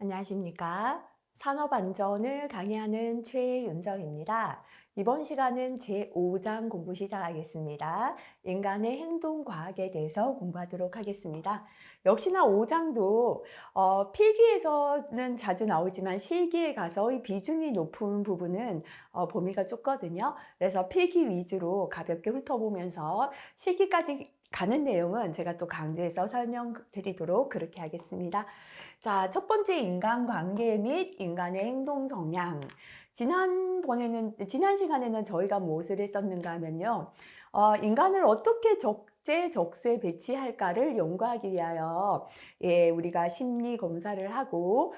안녕하십니까? 산업안전을 강의하는 최윤정입니다. 이번 시간은 제5장 공부 시작하겠습니다. 인간의 행동과학에 대해서 공부하도록 하겠습니다. 역시나 5장도 필기에서는 자주 나오지만 실기에 가서 이 비중이 높은 부분은 범위가 좁거든요. 그래서 필기 위주로 가볍게 훑어보면서 실기까지 가는 내용은 제가 또 강조해서 설명드리도록 그렇게 하겠습니다. 자, 첫 번째 인간관계 및 인간의 행동 성향. 지난 시간에는 저희가 무엇을 했었는가 하면요. 인간을 어떻게 적재적소에 배치할까를 연구하기 위하여, 우리가 심리 검사를 하고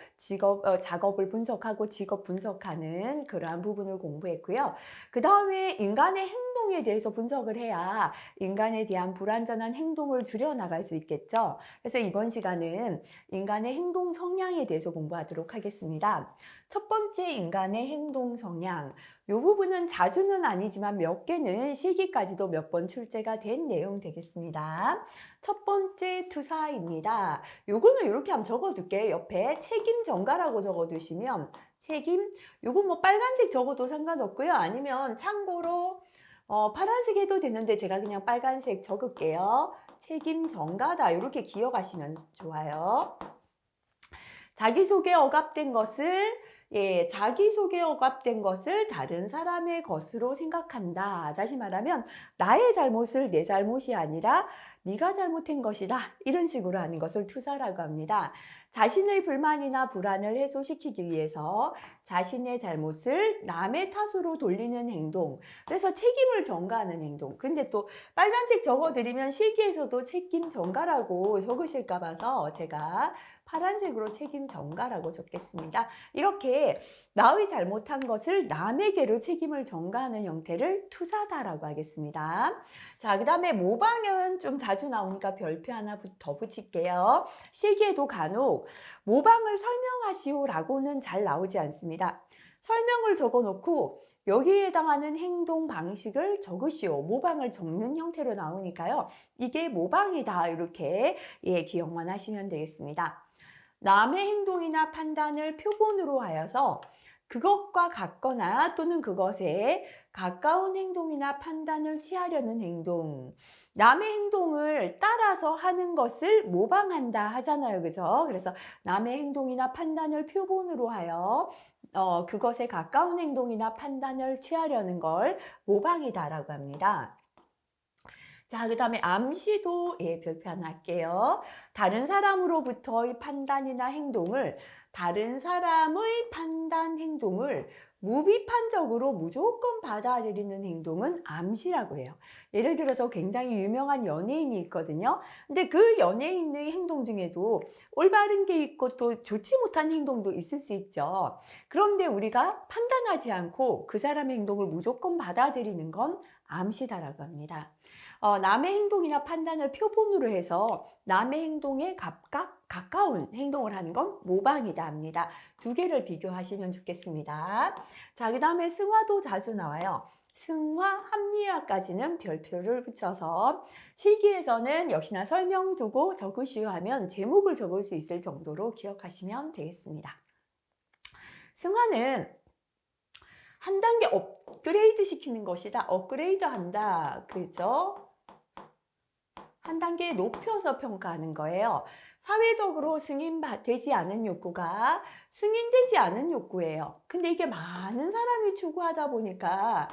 작업을 분석하고 직업 분석하는 그러한 부분을 공부했고요. 그 다음에 인간의 행동에 대해서 분석을 해야 인간에 대한 불완전한 행동을 줄여나갈 수 있겠죠. 그래서 이번 시간은 인간의 행동 성향에 대해서 공부하도록 하겠습니다. 첫 번째 인간의 행동 성향. 이 부분은 자주는 아니지만 몇 개는 실기까지도 몇 번 출제가 된 내용 되겠습니다. 첫 번째 투사입니다. 요거는 이렇게 한번 적어둘게요. 옆에 책임 전가라고 적어두시면 요거 뭐 빨간색 적어도 상관없고요. 아니면 참고로 파란색 해도 되는데 제가 그냥 빨간색 적을게요. 책임 전가다. 이렇게 기억하시면 좋아요. 자기소개 억압된 것을 자기소개 억압된 것을 다른 사람의 것으로 생각한다. 다시 말하면 나의 잘못을 내 잘못이 아니라 네가 잘못한 것이다. 이런 식으로 하는 것을 투사라고 합니다. 자신의 불만이나 불안을 해소시키기 위해서 자신의 잘못을 남의 탓으로 돌리는 행동. 그래서 책임을 전가하는 행동. 근데 또 빨간색 적어드리면 실기에서도 책임 전가라고 적으실까 봐서 제가 파란색으로 책임 전가라고 적겠습니다. 이렇게 나의 잘못한 것을 남에게로 책임을 전가하는 형태를 투사다라고 하겠습니다. 자, 그 다음에 모방은 좀 자주 나오니까 별표 하나 더 붙일게요. 실기에도 간혹 모방을 설명하시오라고는 잘 나오지 않습니다. 설명을 적어놓고 여기에 해당하는 행동 방식을 적으시오. 모방을 적는 형태로 나오니까요. 이게 모방이다. 이렇게 기억만 하시면 되겠습니다. 남의 행동이나 판단을 표본으로 하여서 그것과 같거나 또는 그것에 가까운 행동이나 판단을 취하려는 행동. 남의 행동을 따라서 하는 것을 모방한다 하잖아요. 그죠? 그래서 남의 행동이나 판단을 표본으로 하여 그것에 가까운 행동이나 판단을 취하려는 걸 모방이다라고 합니다. 자, 그 다음에 암시도 별표 하나 할게요. 다른 사람으로부터의 판단이나 행동을 다른 사람의 판단 행동을 무비판적으로 무조건 받아들이는 행동은 암시라고 해요. 예를 들어서 굉장히 유명한 연예인이 있거든요. 근데 그 연예인의 행동 중에도 올바른 게 있고 또 좋지 못한 행동도 있을 수 있죠. 그런데 우리가 판단하지 않고 그 사람의 행동을 무조건 받아들이는 건 암시다라고 합니다. 남의 행동이나 판단을 표본으로 해서 남의 행동에 가까운 행동을 하는 건 모방이다 합니다. 두 개를 비교하시면 좋겠습니다. 자, 그 다음에 승화도 자주 나와요. 승화, 합리화까지는 별표를 붙여서 실기에서는 역시나 설명 두고 적으시오 하면 제목을 적을 수 있을 정도로 기억하시면 되겠습니다. 승화는 한 단계 업그레이드 시키는 것이다. 업그레이드 한다. 그죠? 한 단계 높여서 평가하는 거예요. 사회적으로 승인되지 않은 욕구가 승인되지 않은 욕구예요. 근데 이게 많은 사람이 추구하다 보니까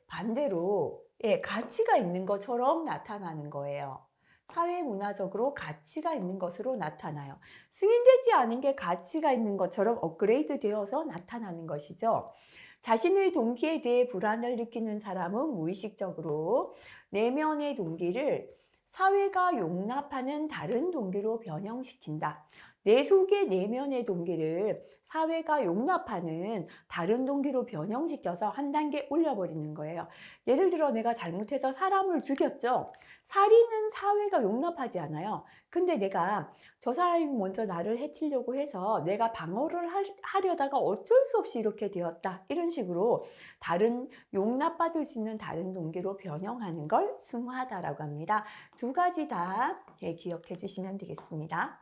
반대로 가치가 있는 것처럼 나타나는 거예요. 사회 문화적으로 가치가 있는 것으로 나타나요. 승인되지 않은 게 가치가 있는 것처럼 업그레이드 되어서 나타나는 것이죠. 자신의 동기에 대해 불안을 느끼는 사람은 무의식적으로 내면의 동기를 사회가 용납하는 다른 동기로 변형시킨다. 내 속의 내면의 동기를 사회가 용납하는 다른 동기로 변형시켜서 한 단계 올려버리는 거예요. 예를 들어 내가 잘못해서 사람을 죽였죠. 살인은 사회가 용납하지 않아요. 근데 내가 저 사람이 먼저 나를 해치려고 해서 내가 방어를 하려다가 어쩔 수 없이 이렇게 되었다. 이런 식으로 다른 용납받을 수 있는 다른 동기로 변형하는 걸 승화다라고 합니다. 두 가지 다 기억해 주시면 되겠습니다.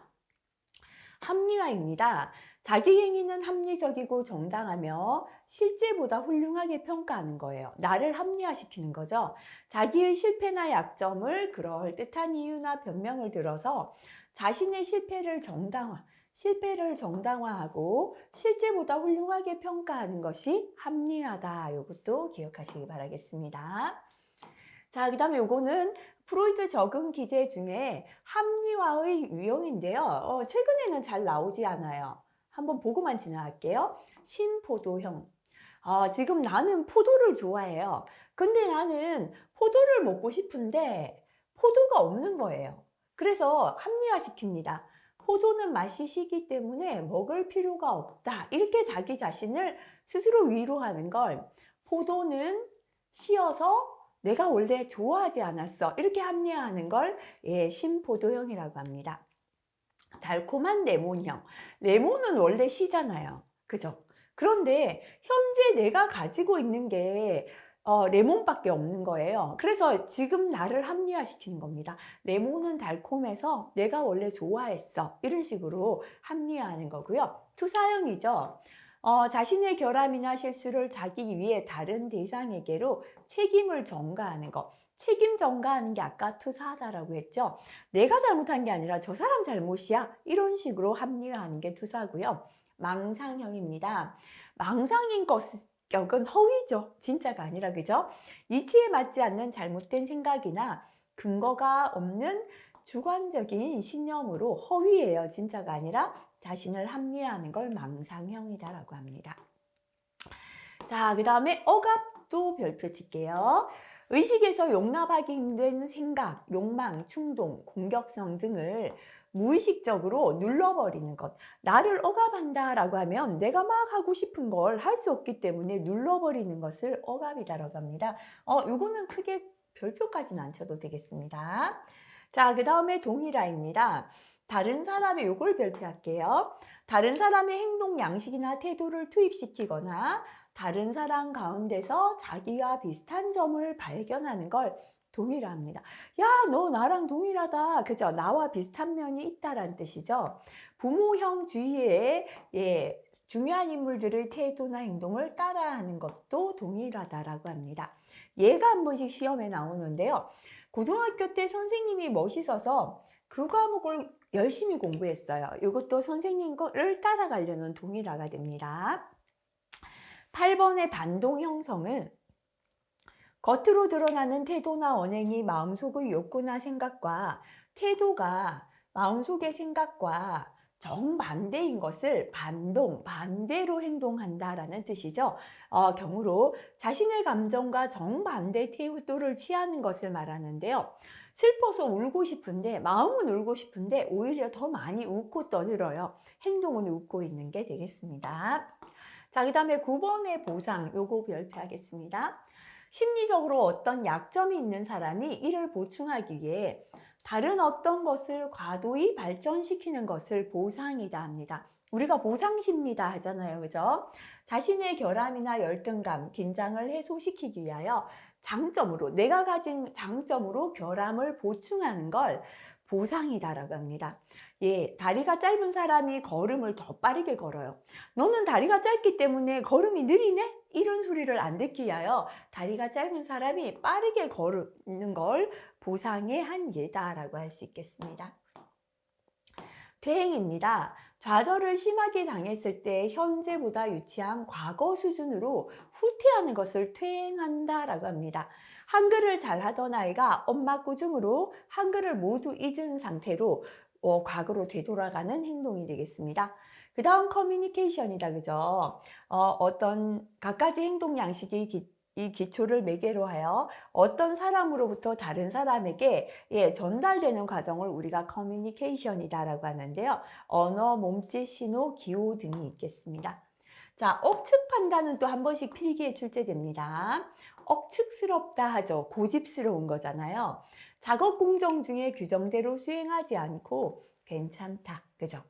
합리화입니다. 자기 행위는 합리적이고 정당하며 실제보다 훌륭하게 평가하는 거예요. 나를 합리화시키는 거죠. 자기의 실패나 약점을 그럴듯한 이유나 변명을 들어서 자신의 실패를 정당화하고 실제보다 훌륭하게 평가하는 것이 합리화다. 이것도 기억하시기 바라겠습니다. 자, 그다음에 요거는 프로이드 적응 기제 중에 합리화의 유형인데요. 최근에는 잘 나오지 않아요. 한번 보고만 지나갈게요. 신포도형. 지금 나는 포도를 좋아해요. 근데 나는 포도를 먹고 싶은데 포도가 없는 거예요. 그래서 합리화시킵니다. 포도는 맛이 시기 때문에 먹을 필요가 없다. 이렇게 자기 자신을 스스로 위로하는 걸 포도는 쉬어서 내가 원래 좋아하지 않았어. 이렇게 합리화하는 걸 신포도형이라고 합니다. 달콤한 레몬형. 레몬은 원래 시잖아요. 그죠? 그런데 현재 내가 가지고 있는 게 레몬밖에 없는 거예요. 그래서 지금 나를 합리화시키는 겁니다. 레몬은 달콤해서 내가 원래 좋아했어. 이런 식으로 합리화하는 거고요. 투사형이죠. 자신의 결함이나 실수를 자기 위해 다른 대상에게로 책임을 전가하는 것. 책임 전가하는 게 아까 투사하다라고 했죠. 내가 잘못한 게 아니라 저 사람 잘못이야. 이런 식으로 합리화하는 게 투사고요. 망상형입니다. 망상인 것격은 허위죠. 진짜가 아니라, 그죠? 이치에 맞지 않는 잘못된 생각이나 근거가 없는 주관적인 신념으로 허위예요. 진짜가 아니라 자신을 합리화하는 걸 망상형이다라고 합니다. 자, 그 다음에 억압도 별표 칠게요. 의식에서 용납하기 힘든 생각, 욕망, 충동, 공격성 등을 무의식적으로 눌러버리는 것. 나를 억압한다라고 하면 내가 막 하고 싶은 걸 할 수 없기 때문에 눌러버리는 것을 억압이다라고 합니다. 요거는 크게 별표까지는 안 쳐도 되겠습니다. 자, 그 다음에 동일화입니다. 다른 사람의 요걸 별표할게요. 다른 사람의 행동 양식이나 태도를 투입시키거나 다른 사람 가운데서 자기와 비슷한 점을 발견하는 걸 동일화합니다. 야, 너 나랑 동일하다. 그죠? 나와 비슷한 면이 있다라는 뜻이죠. 부모형 주위에 중요한 인물들의 태도나 행동을 따라하는 것도 동일하다라고 합니다. 얘가 한 번씩 시험에 나오는데요. 고등학교 때 선생님이 멋있어서 그 과목을 열심히 공부했어요. 이것도 선생님을 따라가려는 동일화가 됩니다. 8번의 반동 형성은 겉으로 드러나는 태도나 언행이 마음속의 욕구나 생각과 태도가 마음속의 생각과 정반대인 것을 반대로 행동한다라는 뜻이죠. 경우로 자신의 감정과 정반대 태도를 취하는 것을 말하는데요. 슬퍼서 울고 싶은데, 마음은 울고 싶은데 오히려 더 많이 웃고 떠들어요. 행동은 웃고 있는 게 되겠습니다. 자, 그 다음에 9번의 보상, 요거 별표하겠습니다. 심리적으로 어떤 약점이 있는 사람이 이를 보충하기 위해 다른 어떤 것을 과도히 발전시키는 것을 보상이다 합니다. 우리가 보상심리다 하잖아요. 그죠? 자신의 결함이나 열등감, 긴장을 해소시키기 위하여 내가 가진 장점으로 결함을 보충하는 걸 보상이다라고 합니다. 다리가 짧은 사람이 걸음을 더 빠르게 걸어요. 너는 다리가 짧기 때문에 걸음이 느리네? 이런 소리를 안 듣기 위하여 다리가 짧은 사람이 빠르게 걸는 걸 보상의 한 예다라고 할 수 있겠습니다. 퇴행입니다. 좌절을 심하게 당했을 때 현재보다 유치한 과거 수준으로 후퇴하는 것을 퇴행한다라고 합니다. 한글을 잘하던 아이가 엄마 꾸중으로 한글을 모두 잊은 상태로 과거로 되돌아가는 행동이 되겠습니다. 그 다음 커뮤니케이션이다, 그죠? 어떤 갖가지 행동 양식이 이 기초를 매개로 하여 어떤 사람으로부터 다른 사람에게 전달되는 과정을 우리가 커뮤니케이션이다라고 하는데요. 언어, 몸짓, 신호, 기호 등이 있겠습니다. 자, 억측 판단은 또 한 번씩 필기에 출제됩니다. 억측스럽다 하죠. 고집스러운 거잖아요. 작업 공정 중에 규정대로 수행하지 않고 괜찮다. 그죠?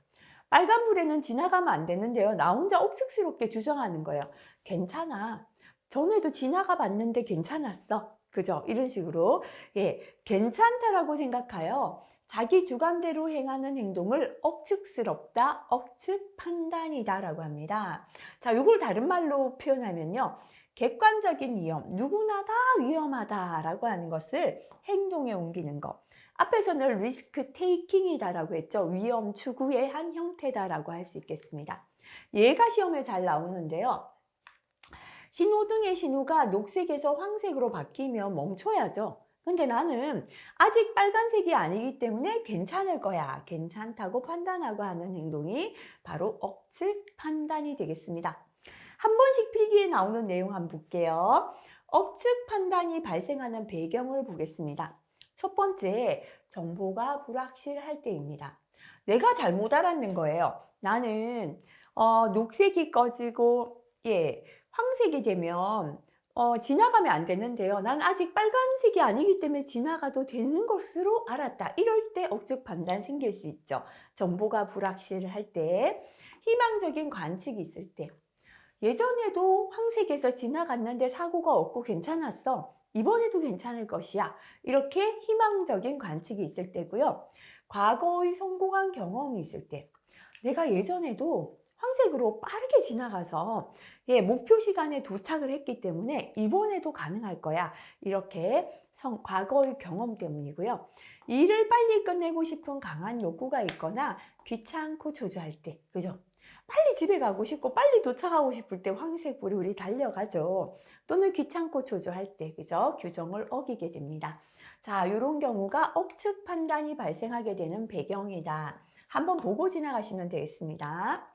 빨간불에는 지나가면 안 되는데요. 나 혼자 억측스럽게 주장하는 거예요. 괜찮아. 전에도 지나가 봤는데 괜찮았어. 그죠? 이런 식으로 괜찮다라고 생각하여 자기 주관대로 행하는 행동을 억측스럽다, 억측 판단이다라고 합니다. 자, 이걸 다른 말로 표현하면요. 객관적인 위험, 누구나 다 위험하다라고 하는 것을 행동에 옮기는 것. 앞에서는 리스크 테이킹이다라고 했죠. 위험 추구의 한 형태다라고 할 수 있겠습니다. 얘가 시험에 잘 나오는데요. 신호등의 신호가 녹색에서 황색으로 바뀌면 멈춰야죠. 근데 나는 아직 빨간색이 아니기 때문에 괜찮을 거야. 괜찮다고 판단하고 하는 행동이 바로 억측 판단이 되겠습니다. 한 번씩 필기에 나오는 내용 한번 볼게요. 억측 판단이 발생하는 배경을 보겠습니다. 첫 번째, 정보가 불확실할 때입니다. 내가 잘못 알았는 거예요. 나는 녹색이 꺼지고 황색이 되면 지나가면 안 되는데요. 난 아직 빨간색이 아니기 때문에 지나가도 되는 것으로 알았다. 이럴 때 억측 판단 생길 수 있죠. 정보가 불확실할 때, 희망적인 관측이 있을 때. 예전에도 황색에서 지나갔는데 사고가 없고 괜찮았어. 이번에도 괜찮을 것이야. 이렇게 희망적인 관측이 있을 때고요. 과거의 성공한 경험이 있을 때. 내가 예전에도 황색으로 빠르게 지나가서 목표 시간에 도착을 했기 때문에 이번에도 가능할 거야. 이렇게 과거의 경험 때문이고요. 일을 빨리 끝내고 싶은 강한 욕구가 있거나 귀찮고 초조할 때, 그죠? 빨리 집에 가고 싶고 빨리 도착하고 싶을 때 황색불이 우리 달려가죠. 또는 귀찮고 초조할 때, 그죠? 규정을 어기게 됩니다. 자, 이런 경우가 억측 판단이 발생하게 되는 배경이다. 한번 보고 지나가시면 되겠습니다.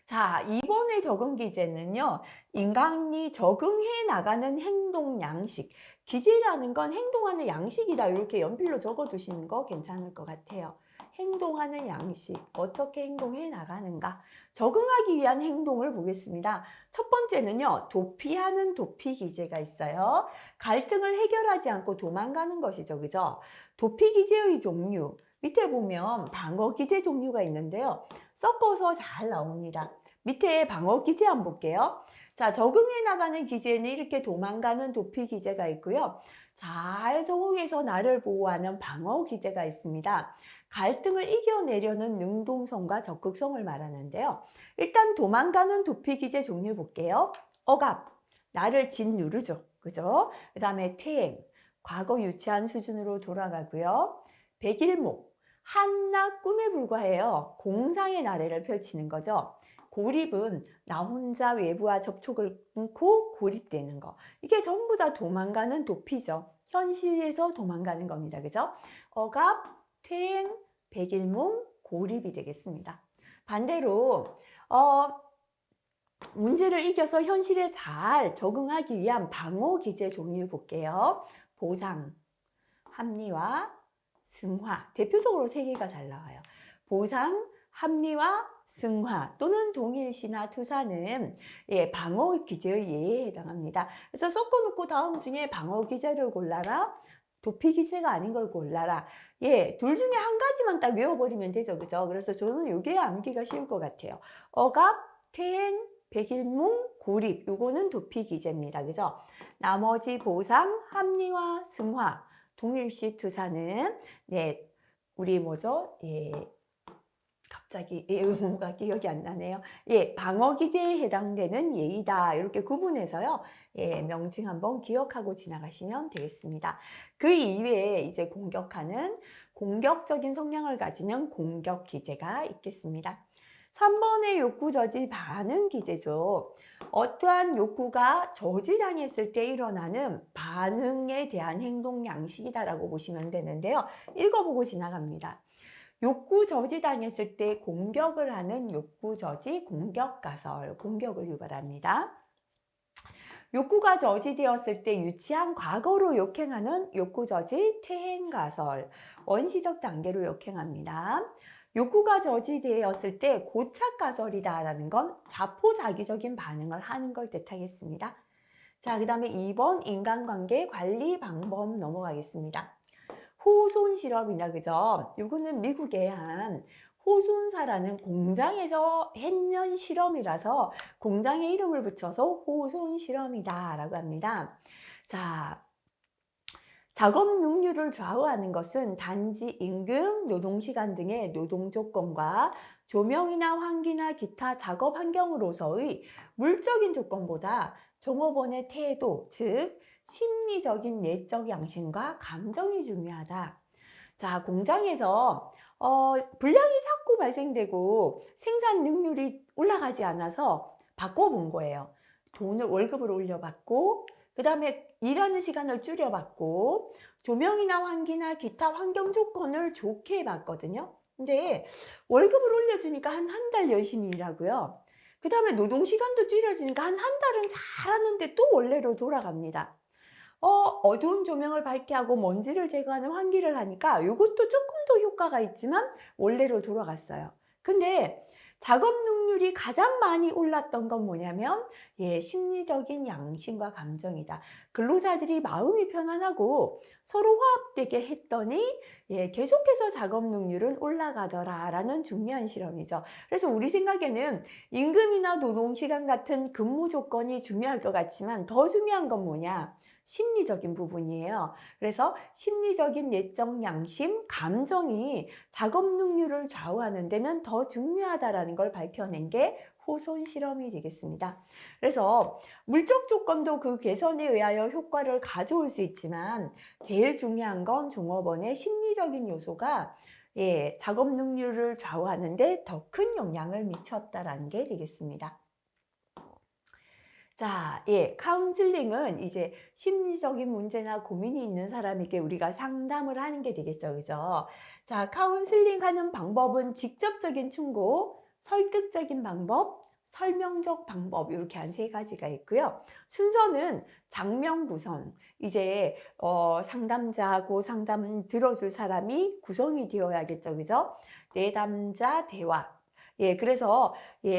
자, 이번에 적응 기제는요, 인간이 적응해 나가는 행동 양식. 기제라는 건 행동하는 양식이다. 이렇게 연필로 적어 두시는 거 괜찮을 것 같아요. 행동하는 양식, 어떻게 행동해 나가는가. 적응하기 위한 행동을 보겠습니다. 첫 번째는요, 도피하는 도피 기제가 있어요. 갈등을 해결하지 않고 도망가는 것이죠. 그죠? 도피 기제의 종류. 밑에 보면 방어 기제 종류가 있는데요. 섞어서 잘 나옵니다. 밑에 방어 기제 한번 볼게요. 자, 적응해 나가는 기제는 이렇게 도망가는 도피 기제가 있고요. 잘 성공해서 나를 보호하는 방어 기제가 있습니다. 갈등을 이겨내려는 능동성과 적극성을 말하는데요. 일단 도망가는 도피 기제 종류 볼게요. 억압, 나를 짓누르죠. 그죠? 그 다음에 퇴행, 과거 유치한 수준으로 돌아가고요. 백일목, 한낱 꿈에 불과해요. 공상의 나래를 펼치는 거죠. 고립은 나 혼자 외부와 접촉을 끊고 고립되는 거. 이게 전부 다 도망가는 도피죠. 현실에서 도망가는 겁니다. 그죠? 억압, 퇴행, 백일몽, 고립이 되겠습니다. 반대로 문제를 이겨서 현실에 잘 적응하기 위한 방어 기제 종류 볼게요. 보상, 합리화, 승화. 대표적으로 세 개가 잘 나와요. 보상, 합리화, 승화 또는 동일시나 투사는 방어 기제의 예에 해당합니다. 그래서 섞어놓고 다음 중에 방어 기제를 골라라. 도피 기제가 아닌 걸 골라라. 둘 중에 한 가지만 딱 외워버리면 되죠. 그죠? 그래서 저는 이게 암기가 쉬울 것 같아요. 억압, 퇴행, 백일몽, 고립. 요거는 도피 기제입니다. 그죠? 나머지 보상, 합리화, 승화, 동일시 투사는 우리 뭐죠? 갑자기 뭐가 기억이 안 나네요. 방어 기제에 해당되는 예의다. 이렇게 구분해서요. 명칭 한번 기억하고 지나가시면 되겠습니다. 그 이외에 이제 공격하는 공격적인 성향을 가지는 공격 기제가 있겠습니다. 3번의 욕구 저지 반응 기제죠. 어떠한 욕구가 저지당했을 때 일어나는 반응에 대한 행동 양식이다라고 보시면 되는데요. 읽어보고 지나갑니다. 욕구 저지당했을 때 공격을 하는 욕구 저지 공격 가설, 공격을 유발합니다. 욕구가 저지되었을 때 유치한 과거로 역행하는 욕구 저지 퇴행 가설, 원시적 단계로 역행합니다. 욕구가 저지되었을 때 고착 가설이다라는 건 자포자기적인 반응을 하는 걸 뜻하겠습니다. 자, 그 다음에 2번 인간관계 관리 방법 넘어가겠습니다. 호손 실험이나 그죠? 이거는 미국의 한 호손사라는 공장에서 했는 실험이라서 공장에 이름을 붙여서 호손 실험이다 라고 합니다. 자, 작업 능률을 좌우하는 것은 단지 임금, 노동시간 등의 노동 조건과 조명이나 환기나 기타 작업 환경으로서의 물적인 조건보다 종업원의 태도, 즉 심리적인 내적 양심과 감정이 중요하다. 자, 공장에서 불량이 자꾸 발생되고 생산 능률이 올라가지 않아서 바꿔본 거예요. 돈을 월급을 올려받고 그다음에 일하는 시간을 줄여받고 조명이나 환기나 기타 환경 조건을 좋게 해봤거든요. 근데 월급을 올려주니까 한 달 열심히 일하고요. 그다음에 노동 시간도 줄여주니까 한 달은 잘하는데 또 원래로 돌아갑니다. 어두운 조명을 밝게 하고 먼지를 제거하는 환기를 하니까 이것도 조금 더 효과가 있지만 원래로 돌아갔어요. 근데 작업 능률이 가장 많이 올랐던 건 뭐냐면 심리적인 양심과 감정이다. 근로자들이 마음이 편안하고 서로 화합되게 했더니 계속해서 작업 능률은 올라가더라라는 중요한 실험이죠. 그래서 우리 생각에는 임금이나 노동시간 같은 근무 조건이 중요할 것 같지만 더 중요한 건 뭐냐? 심리적인 부분이에요. 그래서 심리적인 내적 양심, 감정이 작업 능률을 좌우하는 데는 더 중요하다라는 걸 밝혀낸 게 호손 실험이 되겠습니다. 그래서 물적 조건도 그 개선에 의하여 효과를 가져올 수 있지만 제일 중요한 건 종업원의 심리적인 요소가 작업 능률을 좌우하는 데 더 큰 영향을 미쳤다라는 게 되겠습니다. 자, 카운슬링은 이제 심리적인 문제나 고민이 있는 사람에게 우리가 상담을 하는 게 되겠죠. 그죠? 자, 카운슬링 하는 방법은 직접적인 충고, 설득적인 방법, 설명적 방법, 이렇게 한 세 가지가 있고요. 순서는 장면 구성. 이제, 상담자하고 상담 들어줄 사람이 구성이 되어야겠죠. 그죠? 내담자 대화. 그래서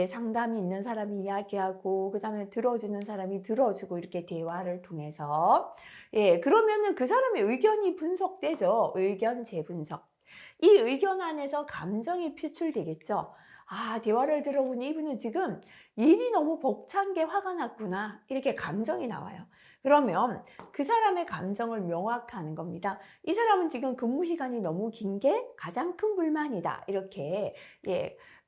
상담이 있는 사람이 이야기하고 그다음에 들어주는 사람이 들어주고 이렇게 대화를 통해서 그러면은 그 사람의 의견이 분석되죠. 의견 재분석. 이 의견 안에서 감정이 표출되겠죠. 아, 대화를 들어보니 이분은 지금 일이 너무 벅찬 게 화가 났구나. 이렇게 감정이 나와요. 그러면 그 사람의 감정을 명확하는 겁니다. 이 사람은 지금 근무 시간이 너무 긴 게 가장 큰 불만이다. 이렇게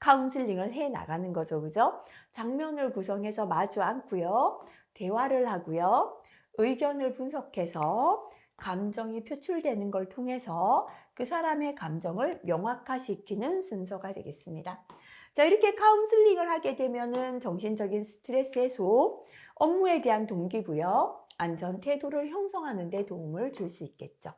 카운슬링을 해 나가는 거죠. 그죠? 장면을 구성해서 마주 앉고요. 대화를 하고요. 의견을 분석해서 감정이 표출되는 걸 통해서 그 사람의 감정을 명확화시키는 순서가 되겠습니다. 자, 이렇게 카운슬링을 하게 되면은 정신적인 스트레스 해소, 업무에 대한 동기부여, 안전 태도를 형성하는 데 도움을 줄 수 있겠죠.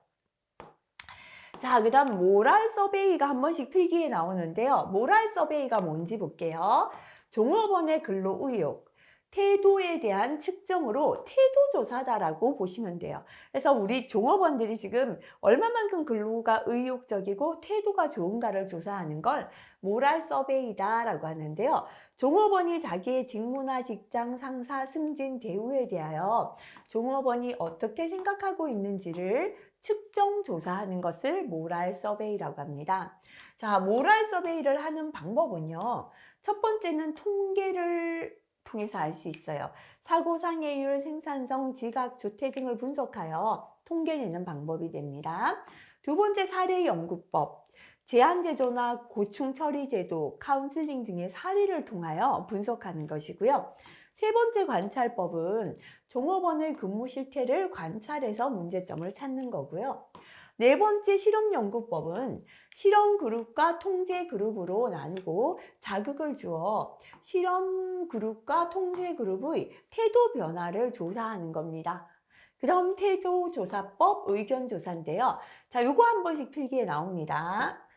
자, 그다음 모랄 서베이가 한 번씩 필기에 나오는데요. 모랄 서베이가 뭔지 볼게요. 종업원의 근로 의욕, 태도에 대한 측정으로 태도조사다라고 보시면 돼요. 그래서 우리 종업원들이 지금 얼마만큼 근로가 의욕적이고 태도가 좋은가를 조사하는 걸 모랄 서베이다라고 하는데요. 종업원이 자기의 직무나 직장, 상사, 승진, 대우에 대하여 종업원이 어떻게 생각하고 있는지를 측정 조사하는 것을 모랄 서베이라고 합니다. 자, 모랄 서베이를 하는 방법은요. 첫 번째는 통계를 통해서 알 수 있어요. 사고상해율, 생산성, 지각, 조퇴 등을 분석하여 통계내는 방법이 됩니다. 두 번째 사례 연구법, 제한제조나 고충 처리제도, 카운슬링 등의 사례를 통하여 분석하는 것이고요. 세 번째 관찰법은 종업원의 근무 실태를 관찰해서 문제점을 찾는 거고요. 네 번째 실험연구법은 실험 그룹과 통제 그룹으로 나누고 자극을 주어 실험 그룹과 통제 그룹의 태도 변화를 조사하는 겁니다. 그럼 태도조사법 의견조사인데요. 자, 요거 한 번씩 필기에 나옵니다.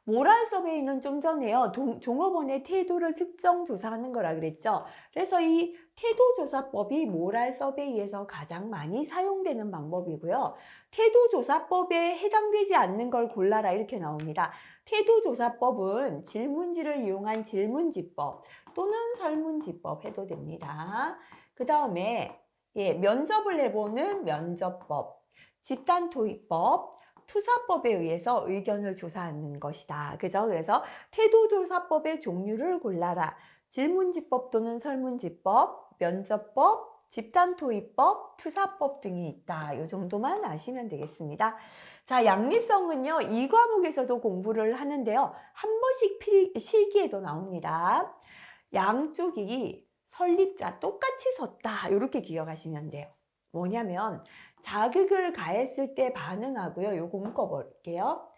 모랄 서베이는 좀 전에요. 종업원의 태도를 측정 조사하는 거라 그랬죠. 그래서 이 태도조사법이 모랄 서베이에서 가장 많이 사용되는 방법이고요. 태도조사법에 해당되지 않는 걸 골라라 이렇게 나옵니다. 태도조사법은 질문지를 이용한 질문지법 또는 설문지법 해도 됩니다. 그 다음에 면접을 해보는 면접법, 집단토익법, 투사법에 의해서 의견을 조사하는 것이다. 그죠? 그래서 태도조사법의 종류를 골라라. 질문지법 또는 설문지법, 면접법, 집단토의법, 투사법 등이 있다. 이 정도만 아시면 되겠습니다. 자, 양립성은요, 이 과목에서도 공부를 하는데요. 한 번씩 실기에도 나옵니다. 양쪽이 설립자 똑같이 섰다. 이렇게 기억하시면 돼요. 뭐냐면 자극을 가했을 때 반응하고요. 요거 묶어볼게요.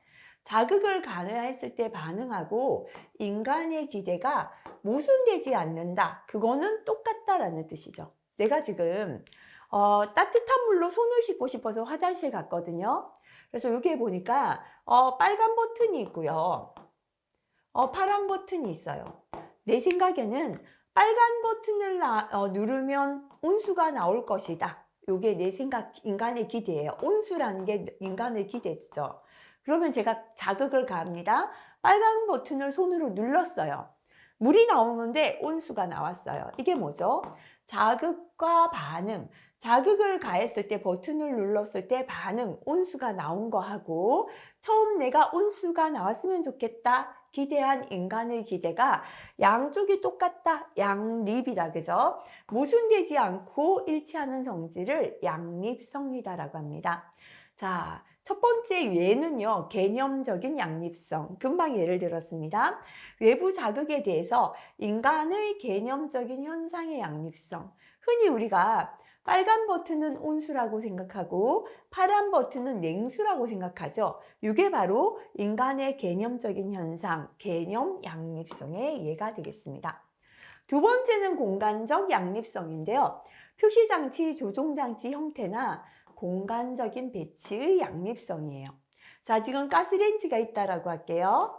자극을 가했을 때 반응하고 인간의 기대가 모순되지 않는다. 그거는 똑같다라는 뜻이죠. 내가 지금 따뜻한 물로 손을 씻고 싶어서 화장실 갔거든요. 그래서 여기에 보니까 빨간 버튼이 있고요. 파란 버튼이 있어요. 내 생각에는 빨간 버튼을 누르면 온수가 나올 것이다. 요게 내 생각, 인간의 기대예요. 온수라는 게 인간의 기대죠. 그러면 제가 자극을 가합니다. 빨간 버튼을 손으로 눌렀어요. 물이 나오는데 온수가 나왔어요. 이게 뭐죠? 자극과 반응. 자극을 가했을 때 버튼을 눌렀을 때 반응, 온수가 나온 거하고 처음 내가 온수가 나왔으면 좋겠다 기대한 인간의 기대가 양쪽이 똑같다. 양립이다. 그죠? 모순되지 않고 일치하는 성질을 양립성이다라고 합니다. 자, 첫 번째 예는요, 개념적인 양립성. 금방 예를 들었습니다. 외부 자극에 대해서 인간의 개념적인 현상의 양립성. 흔히 우리가 빨간 버튼은 온수라고 생각하고 파란 버튼은 냉수라고 생각하죠. 이게 바로 인간의 개념적인 현상, 개념 양립성의 예가 되겠습니다. 두 번째는 공간적 양립성인데요. 표시장치, 조종장치 형태나 공간적인 배치의 양립성이에요. 자, 지금 가스레인지가 있다라고 할게요.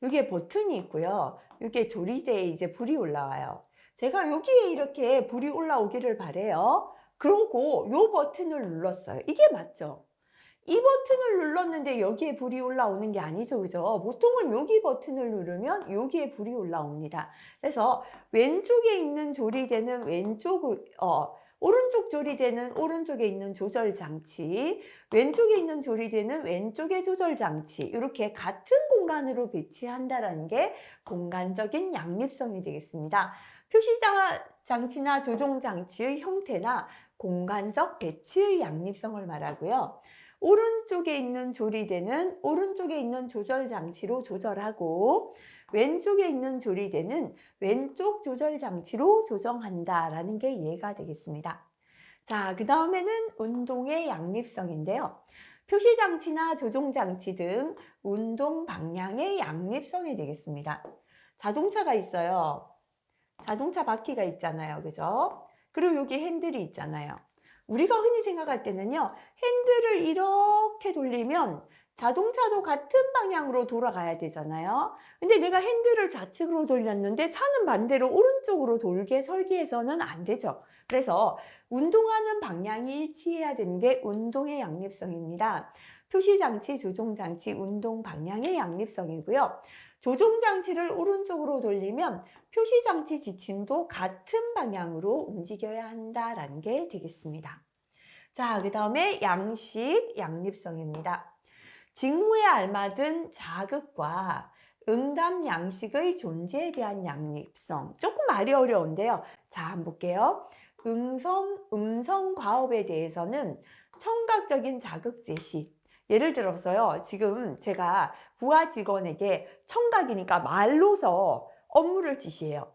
여기에 버튼이 있고요. 여기에 조리대에 이제 불이 올라와요. 제가 여기에 이렇게 불이 올라오기를 바래요. 그러고 요 버튼을 눌렀어요. 이게 맞죠? 이 버튼을 눌렀는데 여기에 불이 올라오는 게 아니죠. 그죠? 보통은 여기 버튼을 누르면 여기에 불이 올라옵니다. 그래서 왼쪽에 있는 조리대는 오른쪽 조리대는 오른쪽에 있는 조절 장치, 왼쪽에 있는 조리대는 왼쪽의 조절 장치, 이렇게 같은 공간으로 배치한다는 게 공간적인 양립성이 되겠습니다. 표시장치나 조종 장치의 형태나 공간적 배치의 양립성을 말하고요. 오른쪽에 있는 조리대는 오른쪽에 있는 조절 장치로 조절하고 왼쪽에 있는 조리대는 왼쪽 조절 장치로 조정한다라는 게 이해가 되겠습니다. 자, 그 다음에는 운동의 양립성인데요. 표시 장치나 조종 장치 등 운동 방향의 양립성이 되겠습니다. 자동차가 있어요. 자동차 바퀴가 있잖아요. 그죠? 그리고 여기 핸들이 있잖아요. 우리가 흔히 생각할 때는요, 핸들을 이렇게 돌리면 자동차도 같은 방향으로 돌아가야 되잖아요. 근데 내가 핸들을 좌측으로 돌렸는데 차는 반대로 오른쪽으로 돌게 설계해서는 안 되죠. 그래서 운동하는 방향이 일치해야 되는 게 운동의 양립성입니다. 표시장치, 조종장치, 운동 방향의 양립성이고요. 조종장치를 오른쪽으로 돌리면 표시장치 지침도 같은 방향으로 움직여야 한다라는 게 되겠습니다. 자, 그 다음에 양식, 양립성입니다. 직무에 알맞은 자극과 응답 양식의 존재에 대한 양립성. 조금 말이 어려운데요. 자, 한번 볼게요. 음성 과업에 대해서는 청각적인 자극 제시. 예를 들어서요. 지금 제가 부하 직원에게 청각이니까 말로서 업무를 지시해요.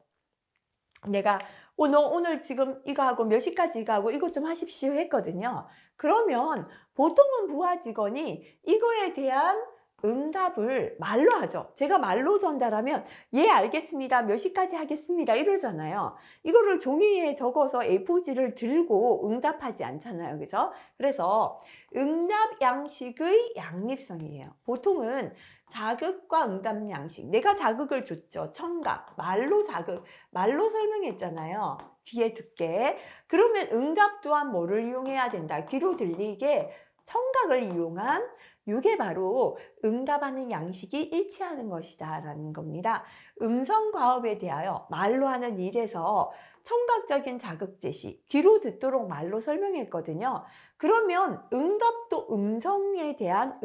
내가 너 오늘 지금 이거 하고 몇 시까지 이거 하고 이것 좀 하십시오 했거든요. 그러면 보통은 부하 직원이 이거에 대한 응답을 말로 하죠. 제가 말로 전달하면 예 알겠습니다. 몇 시까지 하겠습니다. 이러잖아요. 이거를 종이에 적어서 A4지를 들고 응답하지 않잖아요. 그죠? 그래서 응답 양식의 양립성이에요. 보통은 자극과 응답 양식. 내가 자극을 줬죠. 청각, 말로 자극, 말로 설명했잖아요. 귀에 듣게. 그러면 응답 또한 뭐를 이용해야 된다. 귀로 들리게 청각을 이용한 이게 바로 응답하는 양식이 일치하는 것이다 라는 겁니다. 음성 과업에 대하여 말로 하는 일에서 청각적인 자극 제시, 귀로 듣도록 말로 설명했거든요. 그러면 응답도 음성에 대한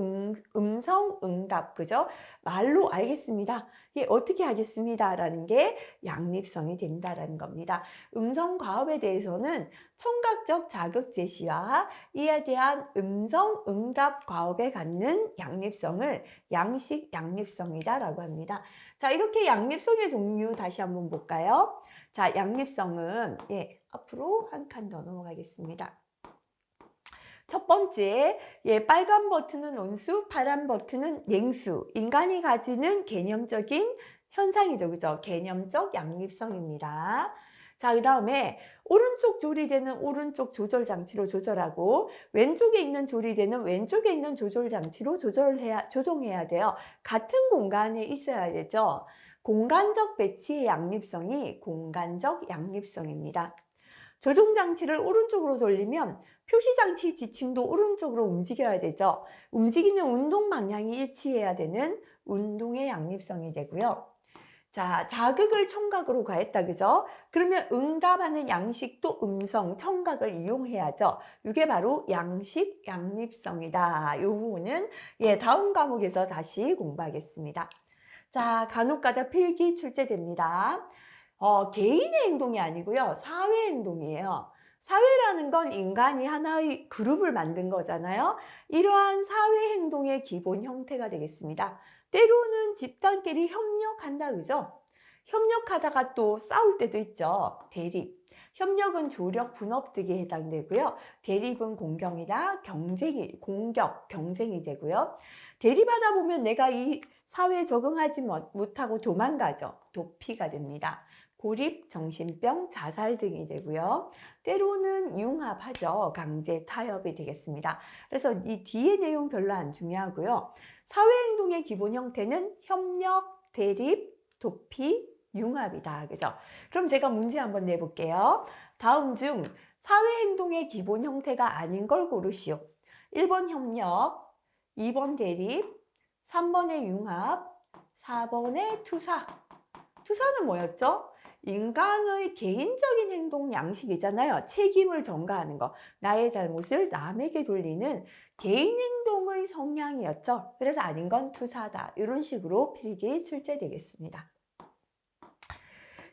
음성 응답, 그죠? 말로 알겠습니다. 예, 어떻게 하겠습니다. 라는 게 양립성이 된다라는 겁니다. 음성 과업에 대해서는 청각적 자극 제시와 이에 대한 음성 응답 과업에 갖는 양립성을 양식 양립성이다라고 합니다. 자, 이렇게 양립성의 종류 다시 한번 볼까요? 자, 양립성은 예, 앞으로 한 칸 더 넘어가겠습니다. 첫 번째, 예, 빨간 버튼은 온수, 파란 버튼은 냉수. 인간이 가지는 개념적인 현상이죠. 그죠? 개념적 양립성입니다. 자, 그 다음에 오른쪽 조리대는 오른쪽 조절 장치로 조절하고 왼쪽에 있는 조리대는 왼쪽에 있는 조절 장치로 조정해야 돼요. 같은 공간에 있어야 되죠. 공간적 배치의 양립성이 공간적 양립성입니다. 조종 장치를 오른쪽으로 돌리면 표시 장치 지침도 오른쪽으로 움직여야 되죠. 움직이는 운동 방향이 일치해야 되는 운동의 양립성이 되고요. 자, 자극을 청각으로 가했다, 그죠? 그러면 응답하는 양식도 음성, 청각을 이용해야죠. 이게 바로 양식 양립성이다. 이 부분은 예, 다음 과목에서 다시 공부하겠습니다. 자, 간혹가다 필기 출제됩니다. 개인의 행동이 아니고요. 사회 행동이에요. 사회라는 건 인간이 하나의 그룹을 만든 거잖아요. 이러한 사회 행동의 기본 형태가 되겠습니다. 때로는 집단끼리 협력한다, 그죠? 협력하다가 또 싸울 때도 있죠. 대립. 협력은 조력, 분업 등에 해당되고요. 대립은 공격, 경쟁이 되고요. 대립하다 보면 내가 이 사회에 적응하지 못하고 도망가죠. 도피가 됩니다. 고립, 정신병, 자살 등이 되고요. 때로는 융합하죠. 강제 타협이 되겠습니다. 그래서 이 뒤의 내용 별로 안 중요하고요. 사회행동의 기본 형태는 협력, 대립, 도피, 융합이다. 그죠? 그럼 제가 문제 한번 내볼게요. 다음 중 사회행동의 기본 형태가 아닌 걸 고르시오. 1번 협력, 2번 대립, 3번의 융합, 4번의 투사. 투사는 뭐였죠? 인간의 개인적인 행동 양식이잖아요. 책임을 전가하는 거. 나의 잘못을 남에게 돌리는 개인 행동의 성향이었죠. 그래서 아닌 건 투사다. 이런 식으로 필기 출제되겠습니다.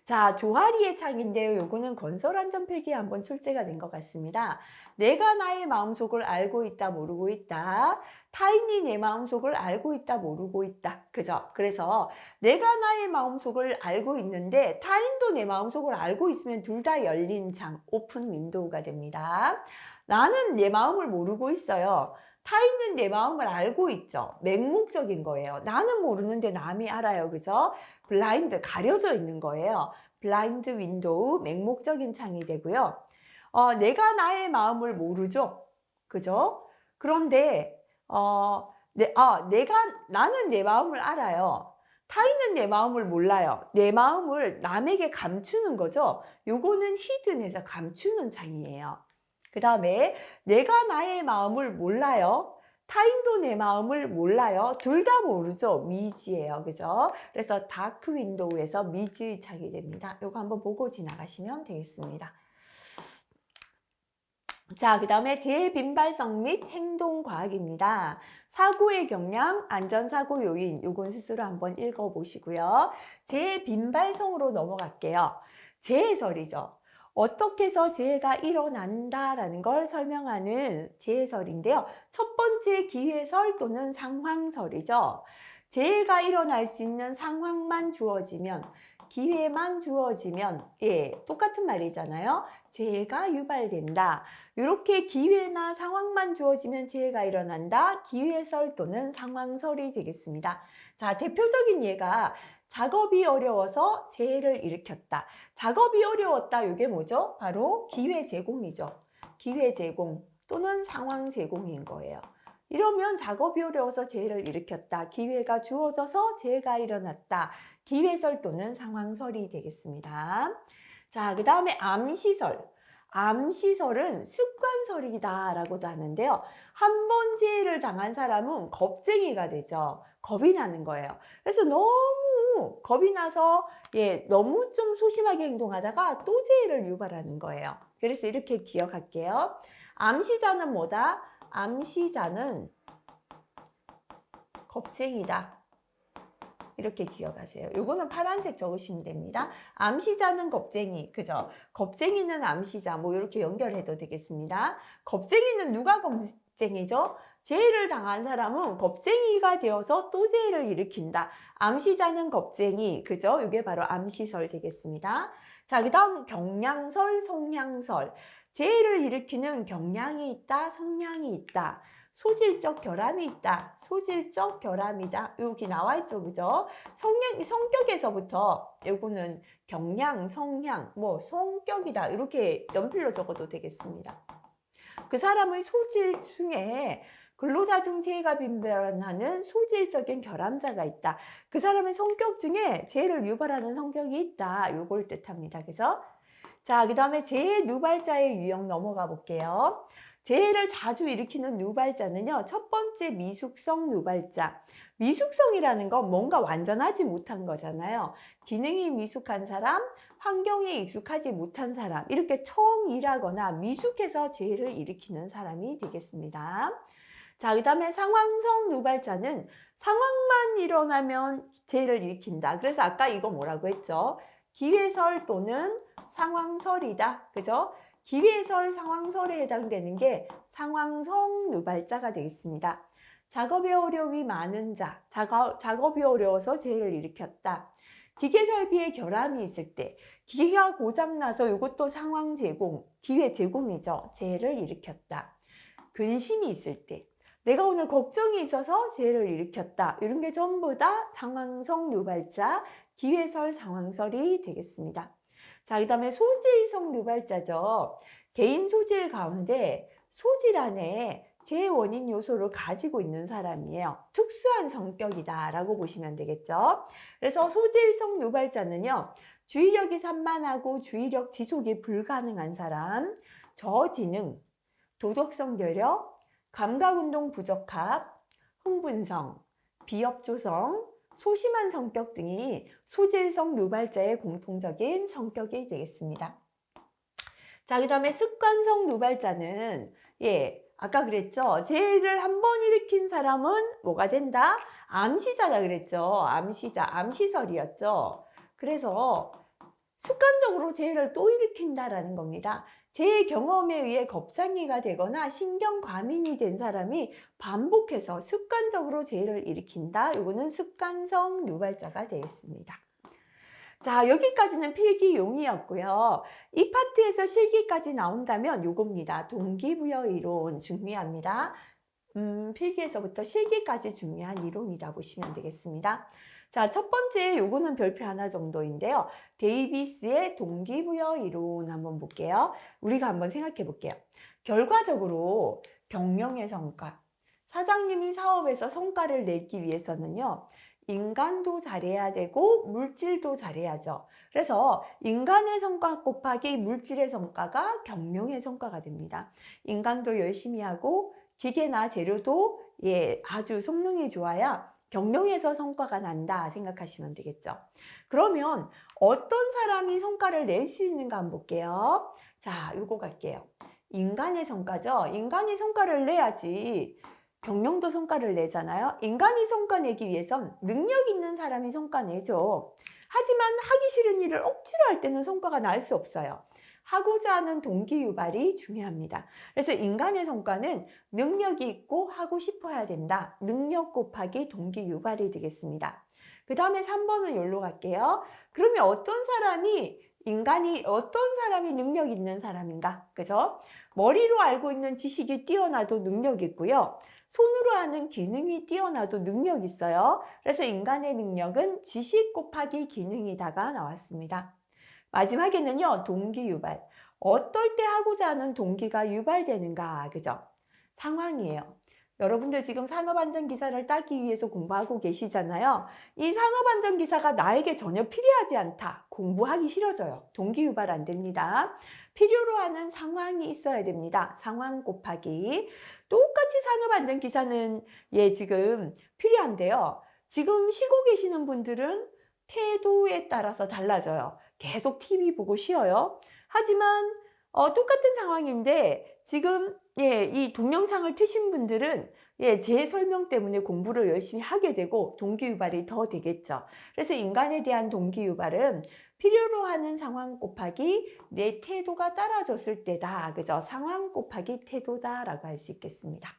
자, 조하리의 창인데요. 요거는 건설안전 필기에 한번 출제가 된 것 같습니다. 내가 나의 마음속을 알고 있다, 모르고 있다. 타인이 내 마음속을 알고 있다, 모르고 있다. 그죠? 그래서 내가 나의 마음속을 알고 있는데 타인도 내 마음속을 알고 있으면 둘 다 열린 창, 오픈 윈도우가 됩니다. 나는 내 마음을 모르고 있어요. 타인은 내 마음을 알고 있죠. 맹목적인 거예요. 나는 모르는데 남이 알아요. 그죠? 블라인드, 가려져 있는 거예요. 블라인드 윈도우, 맹목적인 창이 되고요. 내가 나의 마음을 모르죠. 그죠? 그런데 나는 내 마음을 알아요. 타인은 내 마음을 몰라요. 내 마음을 남에게 감추는 거죠. 요거는 히든해서 감추는 창이에요. 그 다음에 내가 나의 마음을 몰라요. 타인도 내 마음을 몰라요. 둘 다 모르죠. 미지예요. 그죠? 그래서 다크 윈도우에서 미지의 창이 됩니다. 이거 한번 보고 지나가시면 되겠습니다. 자, 그 다음에 재빈발성 및 행동과학입니다. 사고의 경량, 안전사고 요인, 요건 스스로 한번 읽어보시고요. 재빈발성으로 넘어갈게요. 재해설이죠. 어떻게 해서 재해가 일어난다라는 걸 설명하는 재해설인데요. 첫 번째 기회설 또는 상황설이죠. 재해가 일어날 수 있는 상황만 주어지면, 기회만 주어지면, 예, 똑같은 말이잖아요. 재해가 유발된다. 이렇게 기회나 상황만 주어지면 재해가 일어난다. 기회설 또는 상황설이 되겠습니다. 자, 대표적인 예가 작업이 어려워서 재해를 일으켰다. 작업이 어려웠다. 이게 뭐죠? 바로 기회 제공이죠. 기회 제공 또는 상황 제공인 거예요. 이러면 작업이 어려워서 재해를 일으켰다. 기회가 주어져서 재해가 일어났다. 기회설 또는 상황설이 되겠습니다. 자, 그 다음에 암시설. 암시설은 습관설이다 라고도 하는데요. 한 번 재해를 당한 사람은 겁쟁이가 되죠. 겁이 나는 거예요. 그래서 너무 겁이 나서 예, 너무 좀 소심하게 행동하다가 또 재해를 유발하는 거예요. 그래서 이렇게 기억할게요. 암시자는 뭐다? 암시자는 겁쟁이다. 이렇게 기억하세요. 요거는 파란색 적으시면 됩니다. 암시자는 겁쟁이, 그죠? 겁쟁이는 암시자, 뭐 이렇게 연결해도 되겠습니다. 겁쟁이는 누가 겁쟁이죠? 재해를 당한 사람은 겁쟁이가 되어서 또 재해를 일으킨다. 암시자는 겁쟁이, 그죠? 이게 바로 암시설 되겠습니다. 자, 그 다음 경량설, 성량설. 재해를 일으키는 경량이 있다, 성량이 있다. 소질적 결함이 있다. 소질적 결함이다. 여기 나와 있죠. 그죠? 성격에서부터 요거는 경량, 성향, 뭐 성격이다. 이렇게 연필로 적어도 되겠습니다. 그 사람의 소질 중에 근로자 중 재해가 빈번하는 소질적인 결함자가 있다. 그 사람의 성격 중에 재해를 유발하는 성격이 있다. 요걸 뜻합니다. 그죠? 자, 그 다음에 재해 유발자의 유형 넘어가 볼게요. 재해를 자주 일으키는 유발자는요, 첫 번째 미숙성 유발자. 미숙성이라는 건 뭔가 완전하지 못한 거잖아요. 기능이 미숙한 사람, 환경에 익숙하지 못한 사람, 이렇게 처음 일하거나 미숙해서 재해를 일으키는 사람이 되겠습니다. 자, 그 다음에 상황성 유발자는 상황만 일어나면 재해를 일으킨다. 그래서 아까 이거 뭐라고 했죠? 기회설 또는 상황설이다. 그죠? 기회설, 상황설에 해당되는 게 상황성 유발자가 되겠습니다. 작업에 어려움이 많은 자, 작업이 어려워서 재해를 일으켰다. 기계 설비에 결함이 있을 때, 기계가 고장나서 이것도 상황 제공, 기회 제공이죠. 재해를 일으켰다. 근심이 있을 때, 내가 오늘 걱정이 있어서 재해를 일으켰다. 이런 게 전부 다 상황성 유발자, 기회설, 상황설이 되겠습니다. 자, 그 다음에 소질성 유발자죠. 개인 소질 가운데 소질 안에 재 원인 요소를 가지고 있는 사람이에요. 특수한 성격이다라고 보시면 되겠죠. 그래서 소질성 유발자는요, 주의력이 산만하고 주의력 지속이 불가능한 사람, 저지능, 도덕성 결여, 감각운동 부적합, 흥분성, 비협조성, 소심한 성격 등이 소질성 유발자의 공통적인 성격이 되겠습니다. 자, 그 다음에 습관성 유발자는, 예, 아까 그랬죠. 재해를 한 번 일으킨 사람은 뭐가 된다? 암시자다 그랬죠. 암시자, 암시설이었죠. 그래서 습관적으로 재해를 또 일으킨다라는 겁니다. 재해 경험에 의해 겁쟁이가 되거나 신경과민이 된 사람이 반복해서 습관적으로 재해를 일으킨다. 이거는 습관성 유발자가 되겠습니다. 자, 여기까지는 필기용이었고요. 이 파트에서 실기까지 나온다면 요겁니다. 동기부여 이론 중요합니다. 필기에서부터 실기까지 중요한 이론이다 보시면 되겠습니다. 자, 첫 번째 요거는 별표 하나 정도인데요. 데이비스의 동기부여 이론 한번 볼게요. 우리가 한번 생각해 볼게요. 결과적으로 경영의 성과, 사장님이 사업에서 성과를 내기 위해서는요, 인간도 잘해야 되고 물질도 잘해야죠. 그래서 인간의 성과 곱하기 물질의 성과가 경영의 성과가 됩니다. 인간도 열심히 하고 기계나 재료도 아주 성능이 좋아야 경영에서 성과가 난다 생각하시면 되겠죠. 그러면 어떤 사람이 성과를 낼 수 있는가 한번 볼게요. 자, 요거 갈게요. 인간의 성과죠. 인간이 성과를 내야지 경영도 성과를 내잖아요. 인간이 성과 내기 위해선 능력 있는 사람이 성과 내죠. 하지만 하기 싫은 일을 억지로 할 때는 성과가 날 수 없어요. 하고자 하는 동기 유발이 중요합니다. 그래서 인간의 성과는 능력이 있고 하고 싶어야 된다. 능력 곱하기 동기 유발이 되겠습니다. 그 다음에 3번은 여기로 갈게요. 그러면 어떤 사람이 능력 있는 사람인가? 그죠? 머리로 알고 있는 지식이 뛰어나도 능력이 있고요. 손으로 하는 기능이 뛰어나도 능력이 있어요. 그래서 인간의 능력은 지식 곱하기 기능이다가 나왔습니다. 마지막에는요, 동기 유발. 어떨 때 하고자 하는 동기가 유발되는가, 그죠? 상황이에요. 여러분들 지금 산업안전기사를 따기 위해서 공부하고 계시잖아요. 이 산업안전기사가 나에게 전혀 필요하지 않다. 공부하기 싫어져요. 동기 유발 안 됩니다. 필요로 하는 상황이 있어야 됩니다. 상황 곱하기. 똑같이 산업안전기사는 지금 필요한데요. 지금 쉬고 계시는 분들은 태도에 따라서 달라져요. 계속 TV 보고 쉬어요. 하지만 똑같은 상황인데 지금 이 동영상을 트신 분들은 제 설명 때문에 공부를 열심히 하게 되고 동기유발이 더 되겠죠. 그래서 인간에 대한 동기유발은 필요로 하는 상황 곱하기 내 태도가 따라줬을 때다. 그죠? 상황 곱하기 태도다라고 할 수 있겠습니다.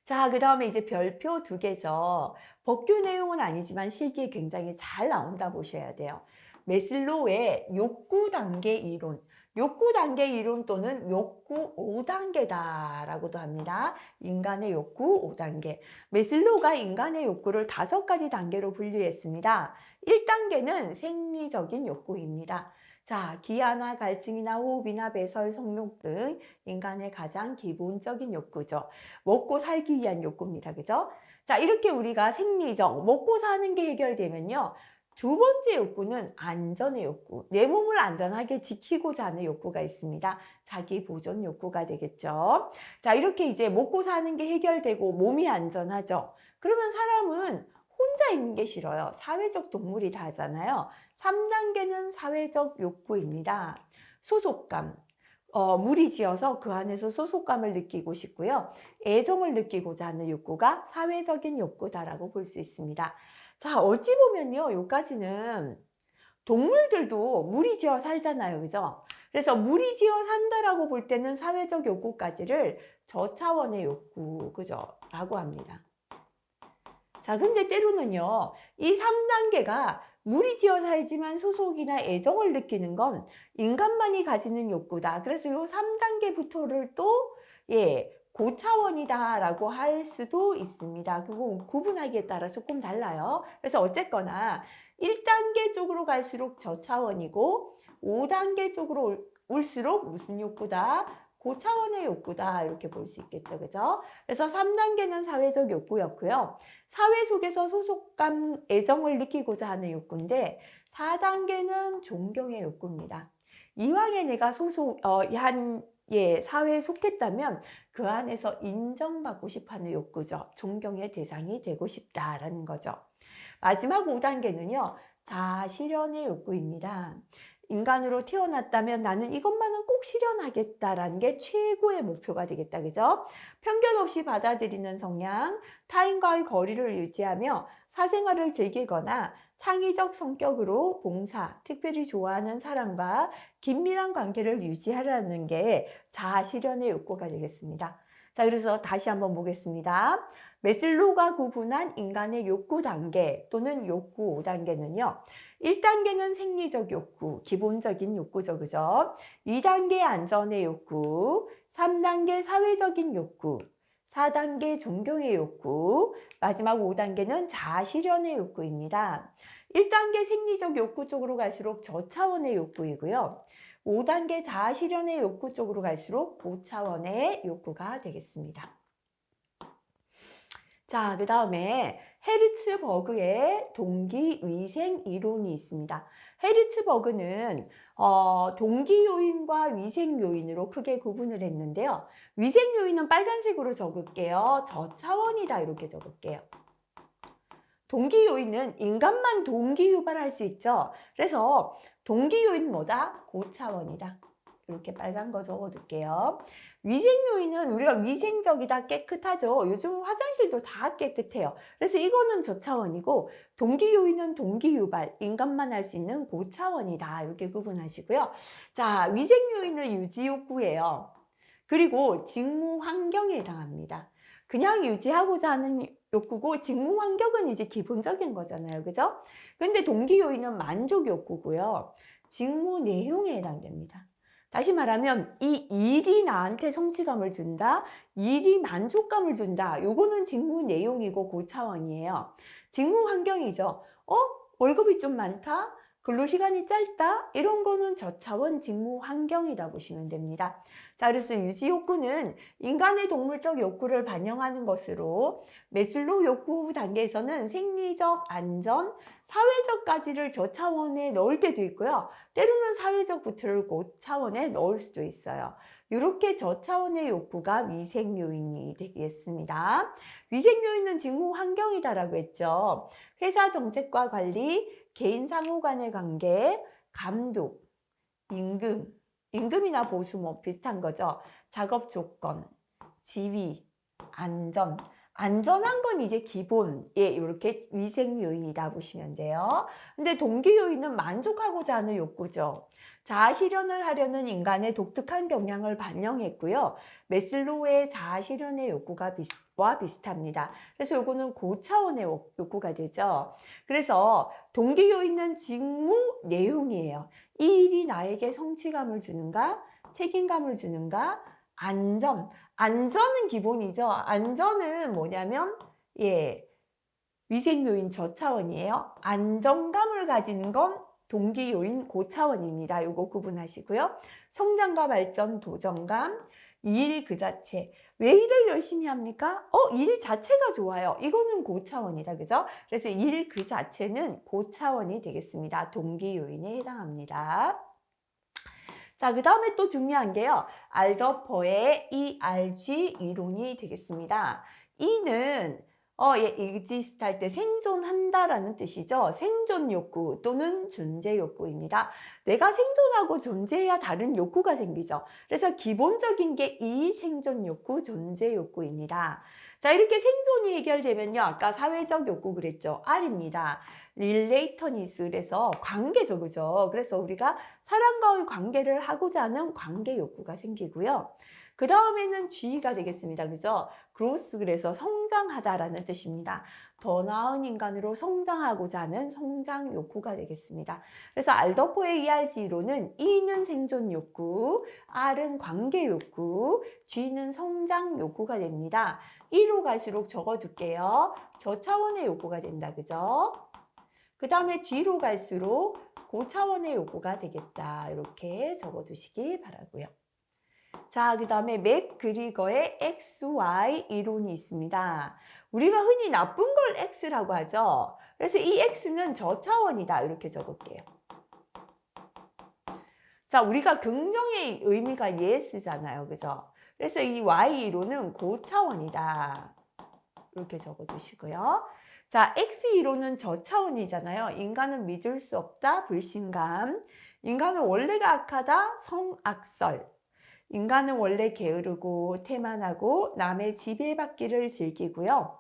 자, 그 다음에 이제 별표 2개죠. 법규 내용은 아니지만 실기에 굉장히 잘 나온다 보셔야 돼요. 메슬로우의 욕구 단계 이론. 욕구 단계 이론 또는 욕구 5단계다라고도 합니다. 인간의 욕구 5단계. 메슬로우가 인간의 욕구를 5가지 단계로 분류했습니다. 1단계는 생리적인 욕구입니다. 자, 기아나 갈증이나 호흡이나 배설, 성욕 등 인간의 가장 기본적인 욕구죠. 먹고 살기 위한 욕구입니다. 그죠? 자, 이렇게 우리가 생리적, 먹고 사는 게 해결되면요. 2번째 욕구는 안전의 욕구. 내 몸을 안전하게 지키고자 하는 욕구가 있습니다. 자기 보존 욕구가 되겠죠. 자, 이렇게 이제 먹고 사는 게 해결되고 몸이 안전하죠. 그러면 사람은 혼자 있는 게 싫어요. 사회적 동물이 하잖아요. 3단계는 사회적 욕구입니다. 소속감. 무리지어서 그 안에서 소속감을 느끼고 싶고요. 애정을 느끼고자 하는 욕구가 사회적인 욕구다라고 볼 수 있습니다. 자, 어찌 보면요. 여기까지는 동물들도 무리지어 살잖아요. 그죠? 그래서 무리지어 산다라고 볼 때는 사회적 욕구까지를 저차원의 욕구, 그죠? 라고 합니다. 자, 근데 때로는요, 이 3단계가 무리지어 살지만 소속이나 애정을 느끼는 건 인간만이 가지는 욕구다. 그래서 이 3단계부터를 또, 고차원이다라고 할 수도 있습니다. 그거 구분하기에 따라 조금 달라요. 그래서 어쨌거나 1단계 쪽으로 갈수록 저차원이고 5단계 쪽으로 올수록 무슨 욕구다? 고차원의 욕구다. 이렇게 볼 수 있겠죠. 그죠? 그래서 3단계는 사회적 욕구였고요. 사회 속에서 소속감, 애정을 느끼고자 하는 욕구인데 4단계는 존경의 욕구입니다. 이왕에 내가 사회에 속했다면 그 안에서 인정받고 싶어하는 욕구죠. 존경의 대상이 되고 싶다라는 거죠. 마지막 5단계는요. 자아실현의 욕구입니다. 인간으로 태어났다면 나는 이것만은 꼭 실현하겠다라는 게 최고의 목표가 되겠다. 그죠? 편견 없이 받아들이는 성향, 타인과의 거리를 유지하며 사생활을 즐기거나 창의적 성격으로 봉사, 특별히 좋아하는 사람과 긴밀한 관계를 유지하라는 게 자아실현의 욕구가 되겠습니다. 자, 그래서 다시 한번 보겠습니다. 메슬로우가 구분한 인간의 욕구 단계 또는 욕구 5단계는요. 1단계는 생리적 욕구, 기본적인 욕구죠. 그죠? 2단계 안전의 욕구, 3단계 사회적인 욕구, 4단계 존경의 욕구, 마지막 5단계는 자아실현의 욕구입니다. 1단계 생리적 욕구 쪽으로 갈수록 저차원의 욕구이고요. 5단계 자아실현의 욕구 쪽으로 갈수록 고차원의 욕구가 되겠습니다. 자, 그 다음에 헤르츠버그의 동기위생 이론이 있습니다. 헤르츠버그는 동기 요인과 위생 요인으로 크게 구분을 했는데요. 위생 요인은 빨간색으로 적을게요. 저차원이다 이렇게 적을게요. 동기 요인은 인간만 동기 유발할 수 있죠. 그래서 동기 요인은 뭐다? 고차원이다. 이렇게 빨간 거 적어둘게요. 위생 요인은 우리가 위생적이다, 깨끗하죠. 요즘 화장실도 다 깨끗해요. 그래서 이거는 저차원이고 동기 요인은 동기 유발, 인간만 할 수 있는 고차원이다. 이렇게 구분하시고요. 자, 위생 요인은 유지 욕구예요. 그리고 직무 환경에 해당합니다. 그냥 유지하고자 하는 욕구고 직무 환경은 이제 기본적인 거잖아요. 그죠? 근데 동기 요인은 만족 욕구고요. 직무 내용에 해당됩니다. 다시 말하면 이 일이 나한테 성취감을 준다, 일이 만족감을 준다. 요거는 직무 내용이고 고차원이에요. 직무 환경이죠. 월급이 좀 많다? 근로시간이 짧다? 이런 거는 저차원 직무 환경이다 보시면 됩니다. 자, 그래서 유지 욕구는 인간의 동물적 욕구를 반영하는 것으로 매슬로우 욕구 단계에서는 생리적, 안전, 사회적 가지를 저차원에 넣을 때도 있고요. 때로는 사회적부터를 고차원에 넣을 수도 있어요. 이렇게 저차원의 욕구가 위생 요인이 되겠습니다. 위생 요인은 직무 환경이다라고 했죠. 회사 정책과 관리, 개인 상호 간의 관계, 감독, 임금, 임금이나 보수 뭐 비슷한 거죠. 작업 조건, 지위, 안전. 안전한 건 이제 기본, 예, 이렇게 위생 요인이다 보시면 돼요. 근데 동기 요인은 만족하고자 하는 욕구죠. 자아 실현을 하려는 인간의 독특한 경향을 반영했고요. 매슬로우의 자아 실현의 욕구가 비슷합니다. 그래서 요거는 고차원의 욕구가 되죠. 그래서 동기 요인은 직무 내용이에요. 이 일이 나에게 성취감을 주는가, 책임감을 주는가, 안전. 안전은 기본이죠. 안전은 뭐냐면, 예, 위생 요인 저차원이에요. 안정감을 가지는 건 동기 요인 고차원입니다. 요거 구분하시고요. 성장과 발전, 도전감, 일 그 자체. 왜 일을 열심히 합니까? 일 자체가 좋아요. 이거는 고차원이다. 그죠? 그래서 일 그 자체는 고차원이 되겠습니다. 동기 요인에 해당합니다. 자, 그 다음에 또 중요한 게요. 알더퍼의 ERG 이론이 되겠습니다. E는 exist 할 때 생존한다라는 뜻이죠. 생존 욕구 또는 존재 욕구입니다. 내가 생존하고 존재해야 다른 욕구가 생기죠. 그래서 기본적인 게 이 생존 욕구, 존재 욕구입니다. 자, 이렇게 생존이 해결되면요. 아까 사회적 욕구 그랬죠. R입니다. 릴레이터니스, 그래서 관계죠. 그죠? 그래서 우리가 사람과의 관계를 하고자 하는 관계 욕구가 생기고요. 그 다음에는 G가 되겠습니다. 그죠? growth, 그래서 성장하다라는 뜻입니다. 더 나은 인간으로 성장하고자 하는 성장 욕구가 되겠습니다. 그래서 알더포의 ERG 이론은 E는 생존 욕구, R은 관계 욕구, G는 성장 욕구가 됩니다. E로 갈수록 적어둘게요. 저차원의 욕구가 된다. 그죠? 그 다음에 G로 갈수록 고차원의 욕구가 되겠다. 이렇게 적어두시기 바라고요. 자, 그 다음에 맥그리거의 XY 이론이 있습니다. 우리가 흔히 나쁜 걸 X라고 하죠. 그래서 이 X는 저차원이다. 이렇게 적을게요. 자, 우리가 긍정의 의미가 yes잖아요. 그죠? 그래서 이 Y 이론은 고차원이다. 이렇게 적어두시고요. 자, X 이론은 저차원이잖아요. 인간은 믿을 수 없다. 불신감. 인간은 원래가 악하다. 성악설. 인간은 원래 게으르고 태만하고 남의 지배받기를 즐기고요.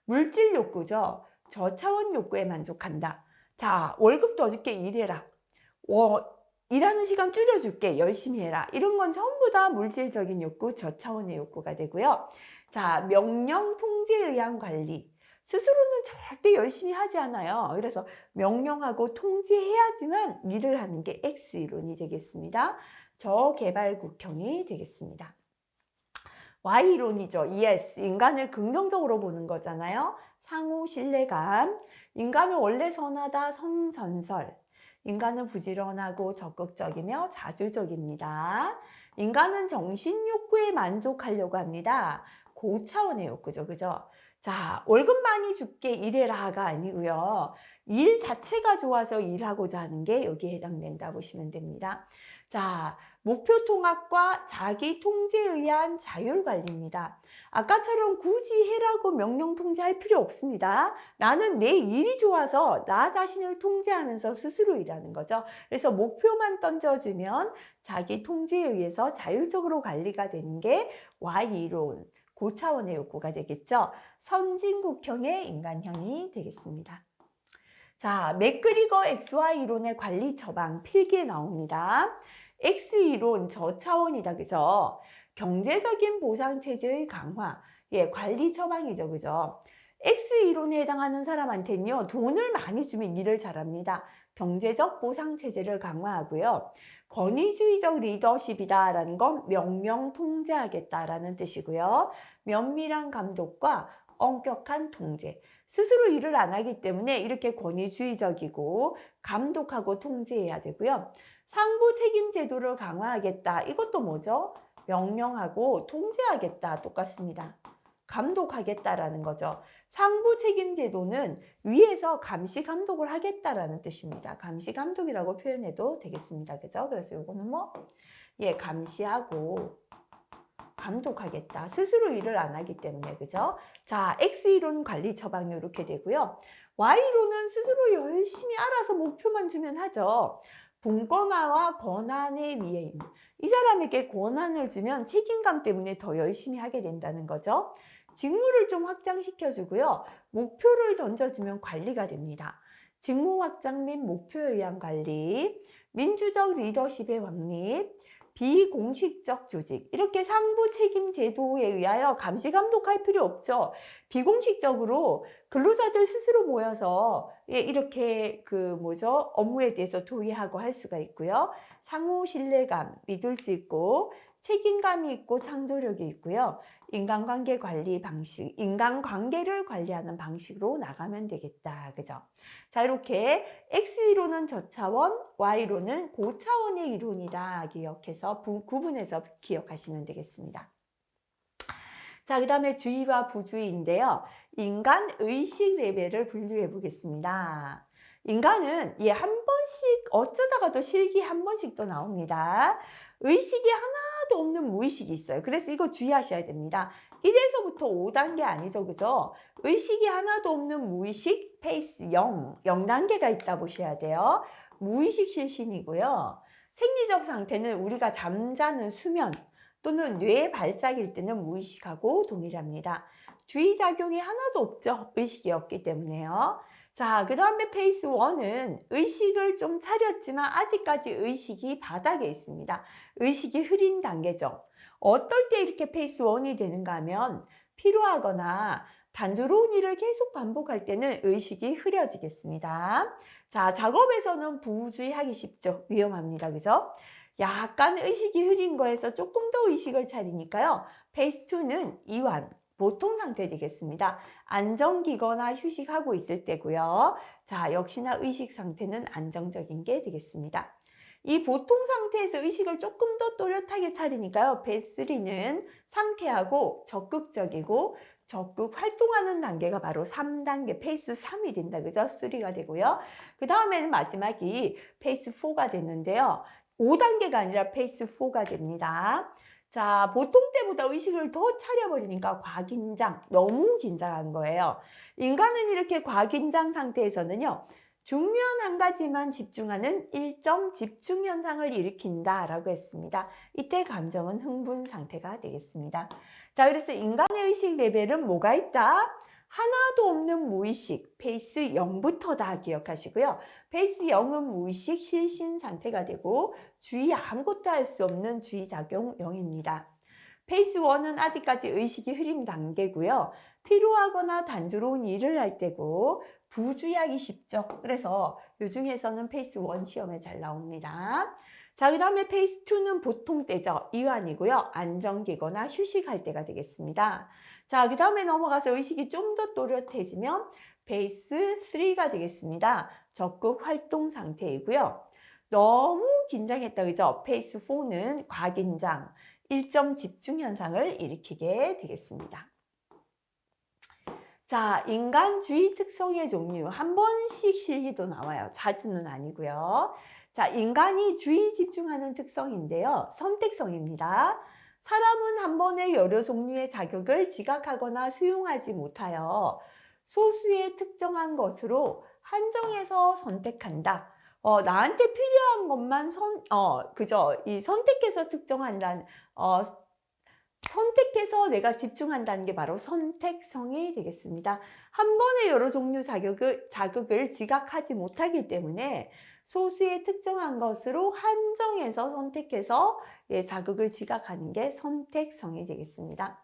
물질 욕구죠. 저차원 욕구에 만족한다. 자, 월급 더 줄게, 일해라. 일하는 시간 줄여줄게, 열심히 해라. 이런 건 전부 다 물질적인 욕구, 저차원의 욕구가 되고요. 자, 명령, 통제에 의한 관리. 스스로는 절대 열심히 하지 않아요. 그래서 명령하고 통제해야지만 일을 하는 게 X이론이 되겠습니다. 저개발국형이 되겠습니다. Y이론이죠. yes, 인간을 긍정적으로 보는 거잖아요. 상호 신뢰감, 인간은 원래 선하다. 성전설, 인간은 부지런하고 적극적이며 자주적입니다. 인간은 정신욕구에 만족하려고 합니다. 고차원의 욕구죠. 그죠? 자, 월급 많이 줄게, 일해라가 아니고요. 일 자체가 좋아서 일하고자 하는 게 여기에 해당된다 보시면 됩니다. 자, 목표 통합과 자기 통제에 의한 자율 관리입니다. 아까처럼 굳이 해라고 명령 통제할 필요 없습니다. 나는 내 일이 좋아서 나 자신을 통제하면서 스스로 일하는 거죠. 그래서 목표만 던져주면 자기 통제에 의해서 자율적으로 관리가 되는 게 Y이론, 고차원의 욕구가 되겠죠. 선진국형의 인간형이 되겠습니다. 자, 맥그리거 XY 이론의 관리 처방 필기에 나옵니다. X이론 저차원이다. 그죠? 경제적인 보상체제의 강화. 예, 관리 처방이죠. 그죠? X이론에 해당하는 사람한테는요, 돈을 많이 주면 일을 잘합니다. 경제적 보상체제를 강화하고요. 권위주의적 리더십이다라는 건 명령 통제하겠다라는 뜻이고요. 면밀한 감독과 엄격한 통제. 스스로 일을 안 하기 때문에 이렇게 권위주의적이고 감독하고 통제해야 되고요. 상부 책임 제도를 강화하겠다. 이것도 뭐죠? 명령하고 통제하겠다. 똑같습니다. 감독하겠다라는 거죠. 상부 책임 제도는 위에서 감시 감독을 하겠다라는 뜻입니다. 감시 감독이라고 표현해도 되겠습니다. 그죠? 그래서 요거는 뭐, 예, 감시하고 감독하겠다. 스스로 일을 안 하기 때문에, 그죠? 자, X이론 관리 처방이 이렇게 되고요. Y로는 스스로 열심히 알아서 목표만 주면 하죠. 분권화와 권한의 위해임. 이 사람에게 권한을 주면 책임감 때문에 더 열심히 하게 된다는 거죠. 직무를 좀 확장시켜주고요. 목표를 던져주면 관리가 됩니다. 직무 확장 및 목표에 의한 관리, 민주적 리더십의 확립, 비공식적 조직. 이렇게 상부 책임 제도에 의하여 감시 감독할 필요 없죠. 비공식적으로 근로자들 스스로 모여서 이렇게 업무에 대해서 도의하고 할 수가 있고요. 상호 신뢰감, 믿을 수 있고 책임감이 있고 창조력이 있고요. 인간관계 관리 방식, 인간관계를 관리하는 방식으로 나가면 되겠다. 그죠? 자, 이렇게 X이론은 저차원, Y로는 고차원의 이론이다. 기억해서 구분해서 기억하시면 되겠습니다. 자, 그 다음에 주의와 부주의인데요. 인간 의식 레벨을 분류해 보겠습니다. 인간은 한 번씩 어쩌다가도 실기 한 번씩 또 나옵니다. 의식이 하나도 없는 무의식이 있어요. 그래서 이거 주의하셔야 됩니다. 1에서부터 5단계 아니죠. 그죠? 의식이 하나도 없는 무의식 페이스 0단계가 있다 보셔야 돼요. 무의식 실신이고요. 생리적 상태는 우리가 잠자는 수면 또는 뇌 발작일 때는 무의식하고 동일합니다. 주의작용이 하나도 없죠. 의식이 없기 때문에요. 자, 그 다음에 페이스 1은 의식을 좀 차렸지만 아직까지 의식이 바닥에 있습니다. 의식이 흐린 단계죠. 어떨 때 이렇게 페이스 1이 되는가 하면 피로하거나 단조로운 일을 계속 반복할 때는 의식이 흐려지겠습니다. 자, 작업에서는 부주의하기 쉽죠. 위험합니다. 그죠? 약간 의식이 흐린 거에서 조금 더 의식을 차리니까요. 페이스 2는 이완, 보통 상태 되겠습니다. 안정기거나 휴식하고 있을 때고요. 자, 역시나 의식 상태는 안정적인 게 되겠습니다. 이 보통 상태에서 의식을 조금 더 또렷하게 차리니까요. 페이스 3는 상쾌하고 적극적이고 적극 활동하는 단계가 바로 3단계, 페이스 3이 된다. 그죠? 3가 되고요. 그 다음에는 마지막이 페이스 4가 되는데요. 5단계가 아니라 페이스 4가 됩니다. 자, 보통 때보다 의식을 더 차려버리니까 과긴장, 너무 긴장한 거예요. 인간은 이렇게 과긴장 상태에서는요, 중요한 한 가지만 집중하는 일정 집중 현상을 일으킨다라고 했습니다. 이때 감정은 흥분 상태가 되겠습니다. 자, 그래서 인간의 의식 레벨은 뭐가 있다? 하나도 없는 무의식, 페이스 0부터다 기억하시고요. 페이스 0은 무의식 실신 상태가 되고 주의 아무것도 할 수 없는 주의작용 0입니다. 페이스 1은 아직까지 의식이 흐린 단계고요. 피로하거나 단조로운 일을 할 때고 부주의하기 쉽죠. 그래서 요 중에서는 페이스 1 시험에 잘 나옵니다. 자, 그 다음에 페이스 2는 보통 때죠. 이완이고요. 안정기거나 휴식할 때가 되겠습니다. 자, 그 다음에 넘어가서 의식이 좀 더 또렷해지면 페이스 3가 되겠습니다. 적극 활동 상태이고요. 너무 긴장했다, 그죠? 페이스 4는 과긴장, 일점 집중 현상을 일으키게 되겠습니다. 자, 인간주의 특성의 종류. 한 번씩 실기도 나와요. 자주는 아니고요. 자, 인간이 주의 집중하는 특성인데요. 선택성입니다. 사람은 한 번에 여러 종류의 자극을 지각하거나 수용하지 못하여 소수의 특정한 것으로 한정해서 선택한다. 나한테 필요한 것만 이 선택해서 특정한다는, 선택해서 내가 집중한다는 게 바로 선택성이 되겠습니다. 한 번에 여러 종류 자극을 지각하지 못하기 때문에 소수의 특정한 것으로 한정해서 선택해서 자극을 지각하는 게 선택성이 되겠습니다.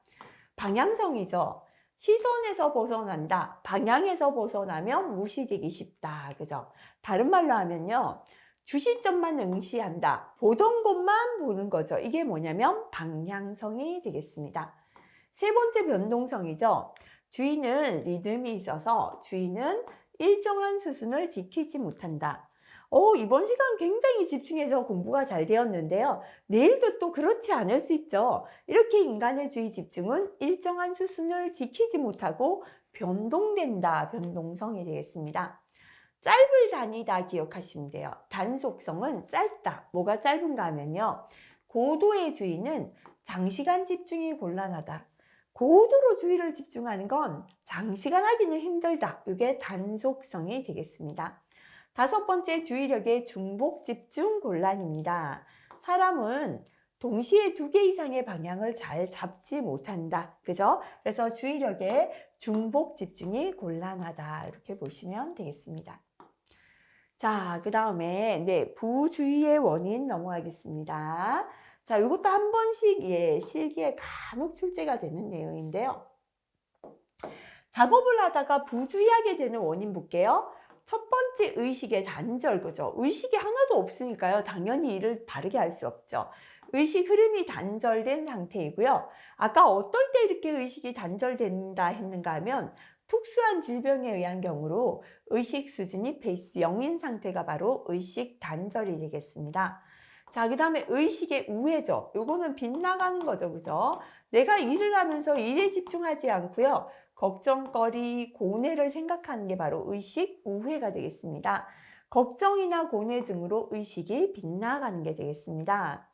방향성이죠. 시선에서 벗어난다. 방향에서 벗어나면 무시되기 쉽다. 그죠? 다른 말로 하면요. 주시점만 응시한다. 보던 곳만 보는 거죠. 이게 뭐냐면 방향성이 되겠습니다. 세 번째 변동성이죠. 주의는 리듬이 있어서 주의는 일정한 수준을 지키지 못한다. 이번 시간 굉장히 집중해서 공부가 잘 되었는데요. 내일도 또 그렇지 않을 수 있죠. 이렇게 인간의 주의 집중은 일정한 수준을 지키지 못하고 변동된다. 변동성이 되겠습니다. 짧을 단위다 기억하시면 돼요. 단속성은 짧다. 뭐가 짧은가 하면요. 고도의 주의는 장시간 집중이 곤란하다. 고도로 주의를 집중하는 건 장시간 하기는 힘들다. 이게 단속성이 되겠습니다. 다섯 번째, 주의력의 중복 집중 곤란입니다. 사람은 동시에 두 개 이상의 방향을 잘 잡지 못한다. 그죠? 그래서 주의력의 중복 집중이 곤란하다. 이렇게 보시면 되겠습니다. 자, 그 다음에, 네, 부주의의 원인 넘어가겠습니다. 자, 이것도 한 번씩, 실기에 간혹 출제가 되는 내용인데요. 작업을 하다가 부주의하게 되는 원인 볼게요. 첫 번째, 의식의 단절, 그죠? 의식이 하나도 없으니까요. 당연히 일을 바르게 할 수 없죠. 의식 흐름이 단절된 상태이고요. 아까 어떨 때 이렇게 의식이 단절된다 했는가 하면 특수한 질병에 의한 경우로 의식 수준이 베이스 0인 상태가 바로 의식 단절이 되겠습니다. 자, 그 다음에 의식의 우회죠. 요거는 빗나가는 거죠. 그죠? 내가 일을 하면서 일에 집중하지 않고요. 걱정거리, 고뇌를 생각하는 게 바로 의식 우회가 되겠습니다. 걱정이나 고뇌 등으로 의식이 빗나가는 게 되겠습니다.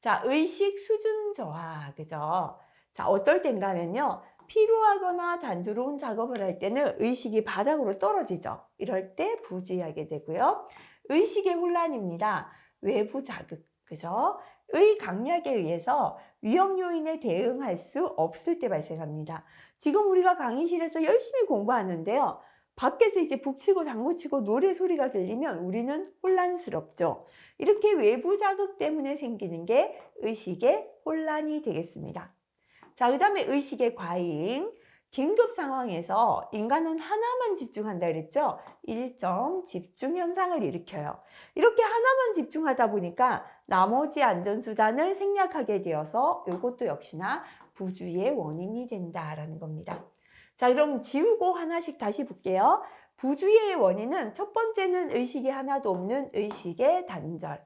자, 의식 수준 저하, 그죠? 자, 어떨 땐가 하면요. 피로하거나 단조로운 작업을 할 때는 의식이 바닥으로 떨어지죠. 이럴 때 부주의하게 되고요. 의식의 혼란입니다. 외부 자극, 그죠? 의 강약에 의해서 위험 요인에 대응할 수 없을 때 발생합니다. 지금 우리가 강의실에서 열심히 공부하는데요. 밖에서 이제 북치고 장구치고 노래 소리가 들리면 우리는 혼란스럽죠. 이렇게 외부 자극 때문에 생기는 게 의식의 혼란이 되겠습니다. 자, 그 다음에 의식의 과잉. 긴급 상황에서 인간은 하나만 집중한다 그랬죠? 일정 집중 현상을 일으켜요. 이렇게 하나만 집중하다 보니까 나머지 안전수단을 생략하게 되어서 이것도 역시나 부주의의 원인이 된다라는 겁니다. 자, 그럼 지우고 하나씩 다시 볼게요. 부주의의 원인은 첫 번째는 의식이 하나도 없는 의식의 단절.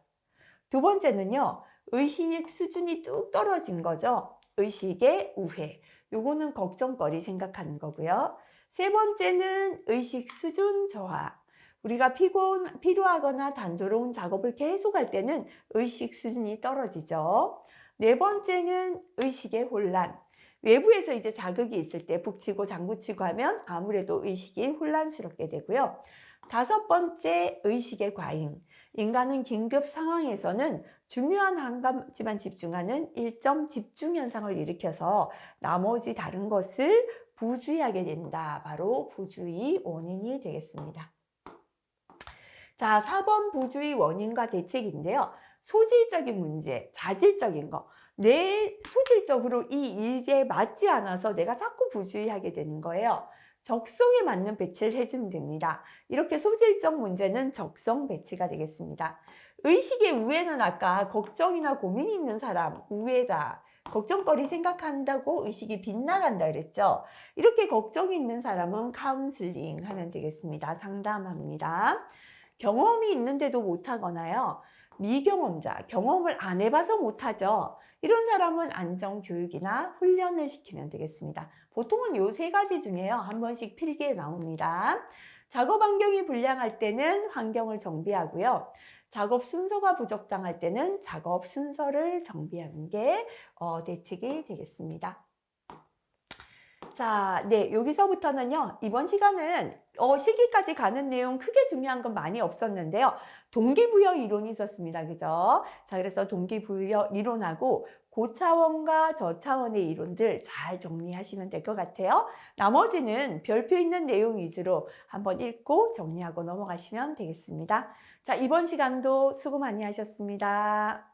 두 번째는요, 의식 수준이 뚝 떨어진 거죠. 의식의 우회. 요거는 걱정거리 생각하는 거고요. 세 번째는 의식 수준 저하. 우리가 피로하거나 단조로운 작업을 계속할 때는 의식 수준이 떨어지죠. 네 번째는 의식의 혼란. 외부에서 이제 자극이 있을 때 북치고 장구치고 하면 아무래도 의식이 혼란스럽게 되고요. 다섯 번째, 의식의 과잉. 인간은 긴급 상황에서는 중요한 한 가지만 집중하는 일점 집중 현상을 일으켜서 나머지 다른 것을 부주의하게 된다. 바로 부주의 원인이 되겠습니다. 자, 4번 부주의 원인과 대책인데요. 소질적인 문제, 자질적인 거. 내 소질적으로 이 일에 맞지 않아서 내가 자꾸 부주의하게 되는 거예요. 적성에 맞는 배치를 해주면 됩니다. 이렇게 소질적 문제는 적성 배치가 되겠습니다. 의식의 우회는 아까 걱정이나 고민이 있는 사람, 우회다. 걱정거리 생각한다고 의식이 빗나간다 그랬죠. 이렇게 걱정이 있는 사람은 카운슬링 하면 되겠습니다. 상담합니다. 경험이 있는데도 못하거나요. 미경험자, 경험을 안 해봐서 못하죠. 이런 사람은 안전교육이나 훈련을 시키면 되겠습니다. 보통은 요 세 가지 중에요. 한 번씩 필기에 나옵니다. 작업 환경이 불량할 때는 환경을 정비하고요. 작업 순서가 부적당할 때는 작업 순서를 정비하는 게 대책이 되겠습니다. 자, 네, 여기서부터는요, 이번 시간은 실기까지 가는 내용 크게 중요한 건 많이 없었는데요. 동기부여 이론이 있었습니다. 그죠? 자, 그래서 동기부여 이론하고 고차원과 저차원의 이론들 잘 정리하시면 될 것 같아요. 나머지는 별표 있는 내용 위주로 한번 읽고 정리하고 넘어가시면 되겠습니다. 자, 이번 시간도 수고 많이 하셨습니다.